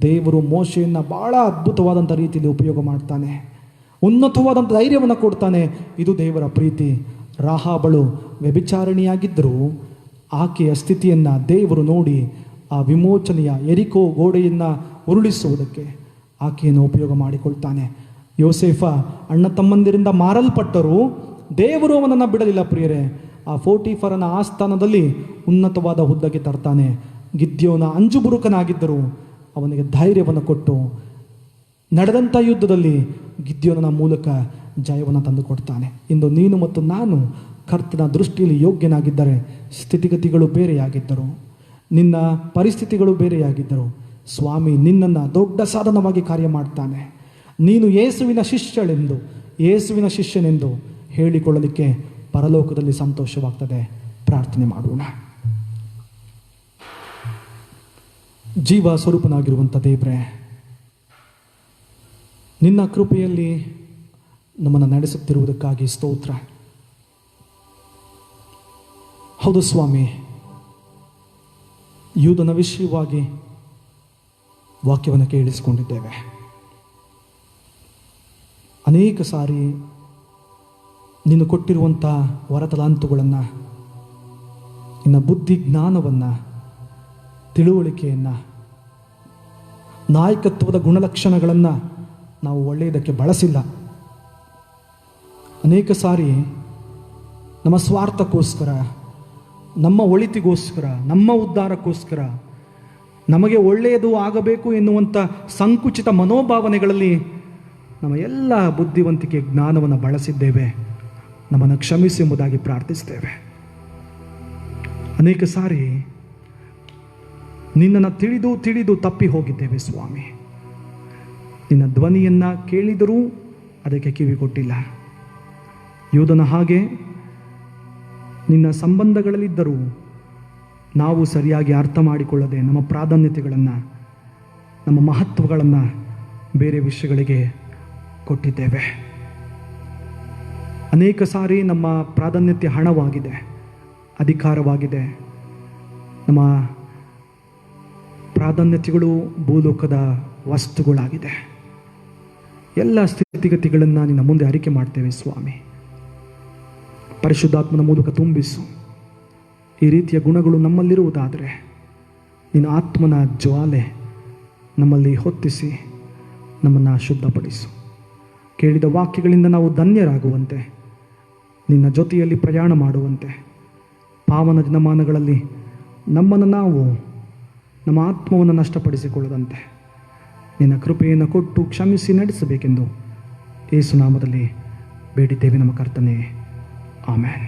ದೇವರು ಮೋಶೆಯನ್ನು ಬಹಳ ಅದ್ಭುತವಾದಂಥ ರೀತಿಯಲ್ಲಿ ಉಪಯೋಗ ಮಾಡ್ತಾನೆ, ಉನ್ನತವಾದಂಥ ಧೈರ್ಯವನ್ನು ಕೊಡ್ತಾನೆ. ಇದು ದೇವರ ಪ್ರೀತಿ. ರಾಹಾಬಳು ವ್ಯಭಿಚಾರಿಣಿಯಾಗಿದ್ದರೂ ಆಕೆಯ ಸ್ಥಿತಿಯನ್ನು ದೇವರು ನೋಡಿ ಆ ವಿಮೋಚನೆಯ ಎರಿಕೋ ಗೋಡೆಯನ್ನು ಉರುಳಿಸುವುದಕ್ಕೆ ಆಕೆಯನ್ನು ಉಪಯೋಗ ಮಾಡಿಕೊಳ್ತಾನೆ. ಯೋಸೇಫ ಅಣ್ಣ ತಮ್ಮಂದಿರಿಂದ ಮಾರಲ್ಪಟ್ಟರೂ ದೇವರು ಅವನನ್ನು ಬಿಡಲಿಲ್ಲ ಪ್ರಿಯರೇ. ಆ ಫೋಟಿಫರನ ಆಸ್ಥಾನದಲ್ಲಿ ಉನ್ನತವಾದ ಹುದ್ದೆಗೆ ತರ್ತಾನೆ. ಗಿದ್ಯೋನ ಅಂಜುಬುರುಕನಾಗಿದ್ದರೂ ಅವನಿಗೆ ಧೈರ್ಯವನ್ನು ಕೊಟ್ಟು ನಡೆದಂಥ ಯುದ್ಧದಲ್ಲಿ ಗಿದ್ಯೋನನ ಮೂಲಕ ಜಯವನ್ನು ತಂದುಕೊಡ್ತಾನೆ. ಇಂದು ನೀನು ಮತ್ತು ನಾನು ಕರ್ತನ ದೃಷ್ಟಿಯಲ್ಲಿ ಯೋಗ್ಯನಾಗಿದ್ದರೆ, ಸ್ಥಿತಿಗತಿಗಳು ಬೇರೆಯಾಗಿದ್ದರು, ನಿನ್ನ ಪರಿಸ್ಥಿತಿಗಳು ಬೇರೆಯಾಗಿದ್ದರು, ಸ್ವಾಮಿ ನಿನ್ನನ್ನು ದೊಡ್ಡ ಸಾಧನವಾಗಿ ಕಾರ್ಯ ಮಾಡ್ತಾನೆ. ನೀನು ಯೇಸುವಿನ ಶಿಷ್ಯನೆಂದು ಹೇಳಿಕೊಳ್ಳಲಿಕ್ಕೆ ಪರಲೋಕದಲ್ಲಿ ಸಂತೋಷವಾಗ್ತದೆ. ಪ್ರಾರ್ಥನೆ ಮಾಡೋಣ. ಜೀವ ಸ್ವರೂಪನಾಗಿರುವಂಥ ದೇವರೇ, ನಿನ್ನ ಕೃಪೆಯಲ್ಲಿ ನಮ್ಮನ್ನು ನಡೆಸುತ್ತಿರುವುದಕ್ಕಾಗಿ ಸ್ತೋತ್ರ. ಹೌದು ಸ್ವಾಮಿ, ಯೂದನ ವಿಷಯವಾಗಿ ವಾಕ್ಯವನ್ನು ಕೇಳಿಸಿಕೊಂಡಿದ್ದೇವೆ. ಅನೇಕ ಸಾರಿ ನೀನು ಕೊಟ್ಟಿರುವಂಥ ವರತಲಾಂತುಗಳನ್ನು, ನಿನ್ನ ಬುದ್ಧಿ ಜ್ಞಾನವನ್ನು, ತಿಳುವಳಿಕೆಯನ್ನು, ನಾಯಕತ್ವದ ಗುಣಲಕ್ಷಣಗಳನ್ನು ನಾವು ಒಳ್ಳೆಯದಕ್ಕೆ ಬಳಸಿಲ್ಲ. ಅನೇಕ ಸಾರಿ ನಮ್ಮ ಸ್ವಾರ್ಥಕ್ಕೋಸ್ಕರ, ನಮ್ಮ ಒಳಿತಿಗೋಸ್ಕರ, ನಮ್ಮ ಉದ್ಧಾರಕ್ಕೋಸ್ಕರ, ನಮಗೆ ಒಳ್ಳೆಯದು ಆಗಬೇಕು ಎನ್ನುವಂಥ ಸಂಕುಚಿತ ಮನೋಭಾವನೆಗಳಲ್ಲಿ ನಮ್ಮ ಎಲ್ಲ ಬುದ್ಧಿವಂತಿಕೆ ಜ್ಞಾನವನ್ನು ಬಳಸಿದ್ದೇವೆ. ನಮ್ಮನ್ನು ಕ್ಷಮಿಸಿ ಎಂಬುದಾಗಿ ಪ್ರಾರ್ಥಿಸ್ತೇವೆ. ಅನೇಕ ಸಾರಿ ನಿನ್ನನ್ನು ತಿಳಿದು ತಪ್ಪಿ ಹೋಗಿದ್ದೇವೆ ಸ್ವಾಮಿ. ನಿನ್ನ ಧ್ವನಿಯನ್ನು ಕೇಳಿದರೂ ಅದಕ್ಕೆ ಕಿವಿ ಕೊಟ್ಟಿಲ್ಲ. ಯೂದನ ಹಾಗೆ ನಿನ್ನ ಸಂಬಂಧಗಳಲ್ಲಿದ್ದರೂ ನಾವು ಸರಿಯಾಗಿ ಅರ್ಥ ಮಾಡಿಕೊಳ್ಳದೆ ನಮ್ಮ ಪ್ರಾಧಾನ್ಯತೆಗಳನ್ನು, ನಮ್ಮ ಮಹತ್ವಗಳನ್ನು ಬೇರೆ ವಿಷಯಗಳಿಗೆ ಕೊಟ್ಟಿದ್ದೇವೆ. ಅನೇಕ ಸಾರಿ ನಮ್ಮ ಪ್ರಾಧಾನ್ಯತೆ ಹಣವಾಗಿದೆ, ಅಧಿಕಾರವಾಗಿದೆ. ನಮ್ಮ ಪ್ರಾಧಾನ್ಯತೆಗಳು ಭೂಲೋಕದ ವಸ್ತುಗಳಾಗಿದೆ. ಎಲ್ಲ ಸ್ಥಿತಿಗತಿಗಳನ್ನು ನಿನ್ನ ಮುಂದೆ ಅರಿಕೆ ಮಾಡ್ತೇವೆ ಸ್ವಾಮಿ. ಪರಿಶುದ್ಧಾತ್ಮನ ಮೂಲಕ ತುಂಬಿಸು. ಈ ರೀತಿಯ ಗುಣಗಳು ನಮ್ಮಲ್ಲಿರುವುದಾದರೆ ನಿನ್ನ ಆತ್ಮನ ಜ್ವಾಲೆ ನಮ್ಮಲ್ಲಿ ಹೊತ್ತಿಸಿ ನಮ್ಮನ್ನು ಶುದ್ಧಪಡಿಸು. ಕೇಳಿದ ವಾಕ್ಯಗಳಿಂದ ನಾವು ಧನ್ಯರಾಗುವಂತೆ, ನಿನ್ನ ಜೊತೆಯಲ್ಲಿ ಪ್ರಯಾಣ ಮಾಡುವಂತೆ, ಪಾವನ ದಿನಮಾನಗಳಲ್ಲಿ ನಮ್ಮನ್ನು ನಾವು ನಮ್ಮ ಆತ್ಮವನ್ನು ನಷ್ಟಪಡಿಸಿಕೊಳ್ಳದಂತೆ ನಿನ್ನ ಕೃಪೆಯನ್ನು ಕೊಟ್ಟು ಕ್ಷಮಿಸಿ ನಡೆಸಬೇಕೆಂದು ಯೇಸು ನಾಮದಲ್ಲಿ ಬೇಡಿದ್ದೇವೆ ನಮ್ಮ ಕರ್ತನೇ. ಆಮೆನ್.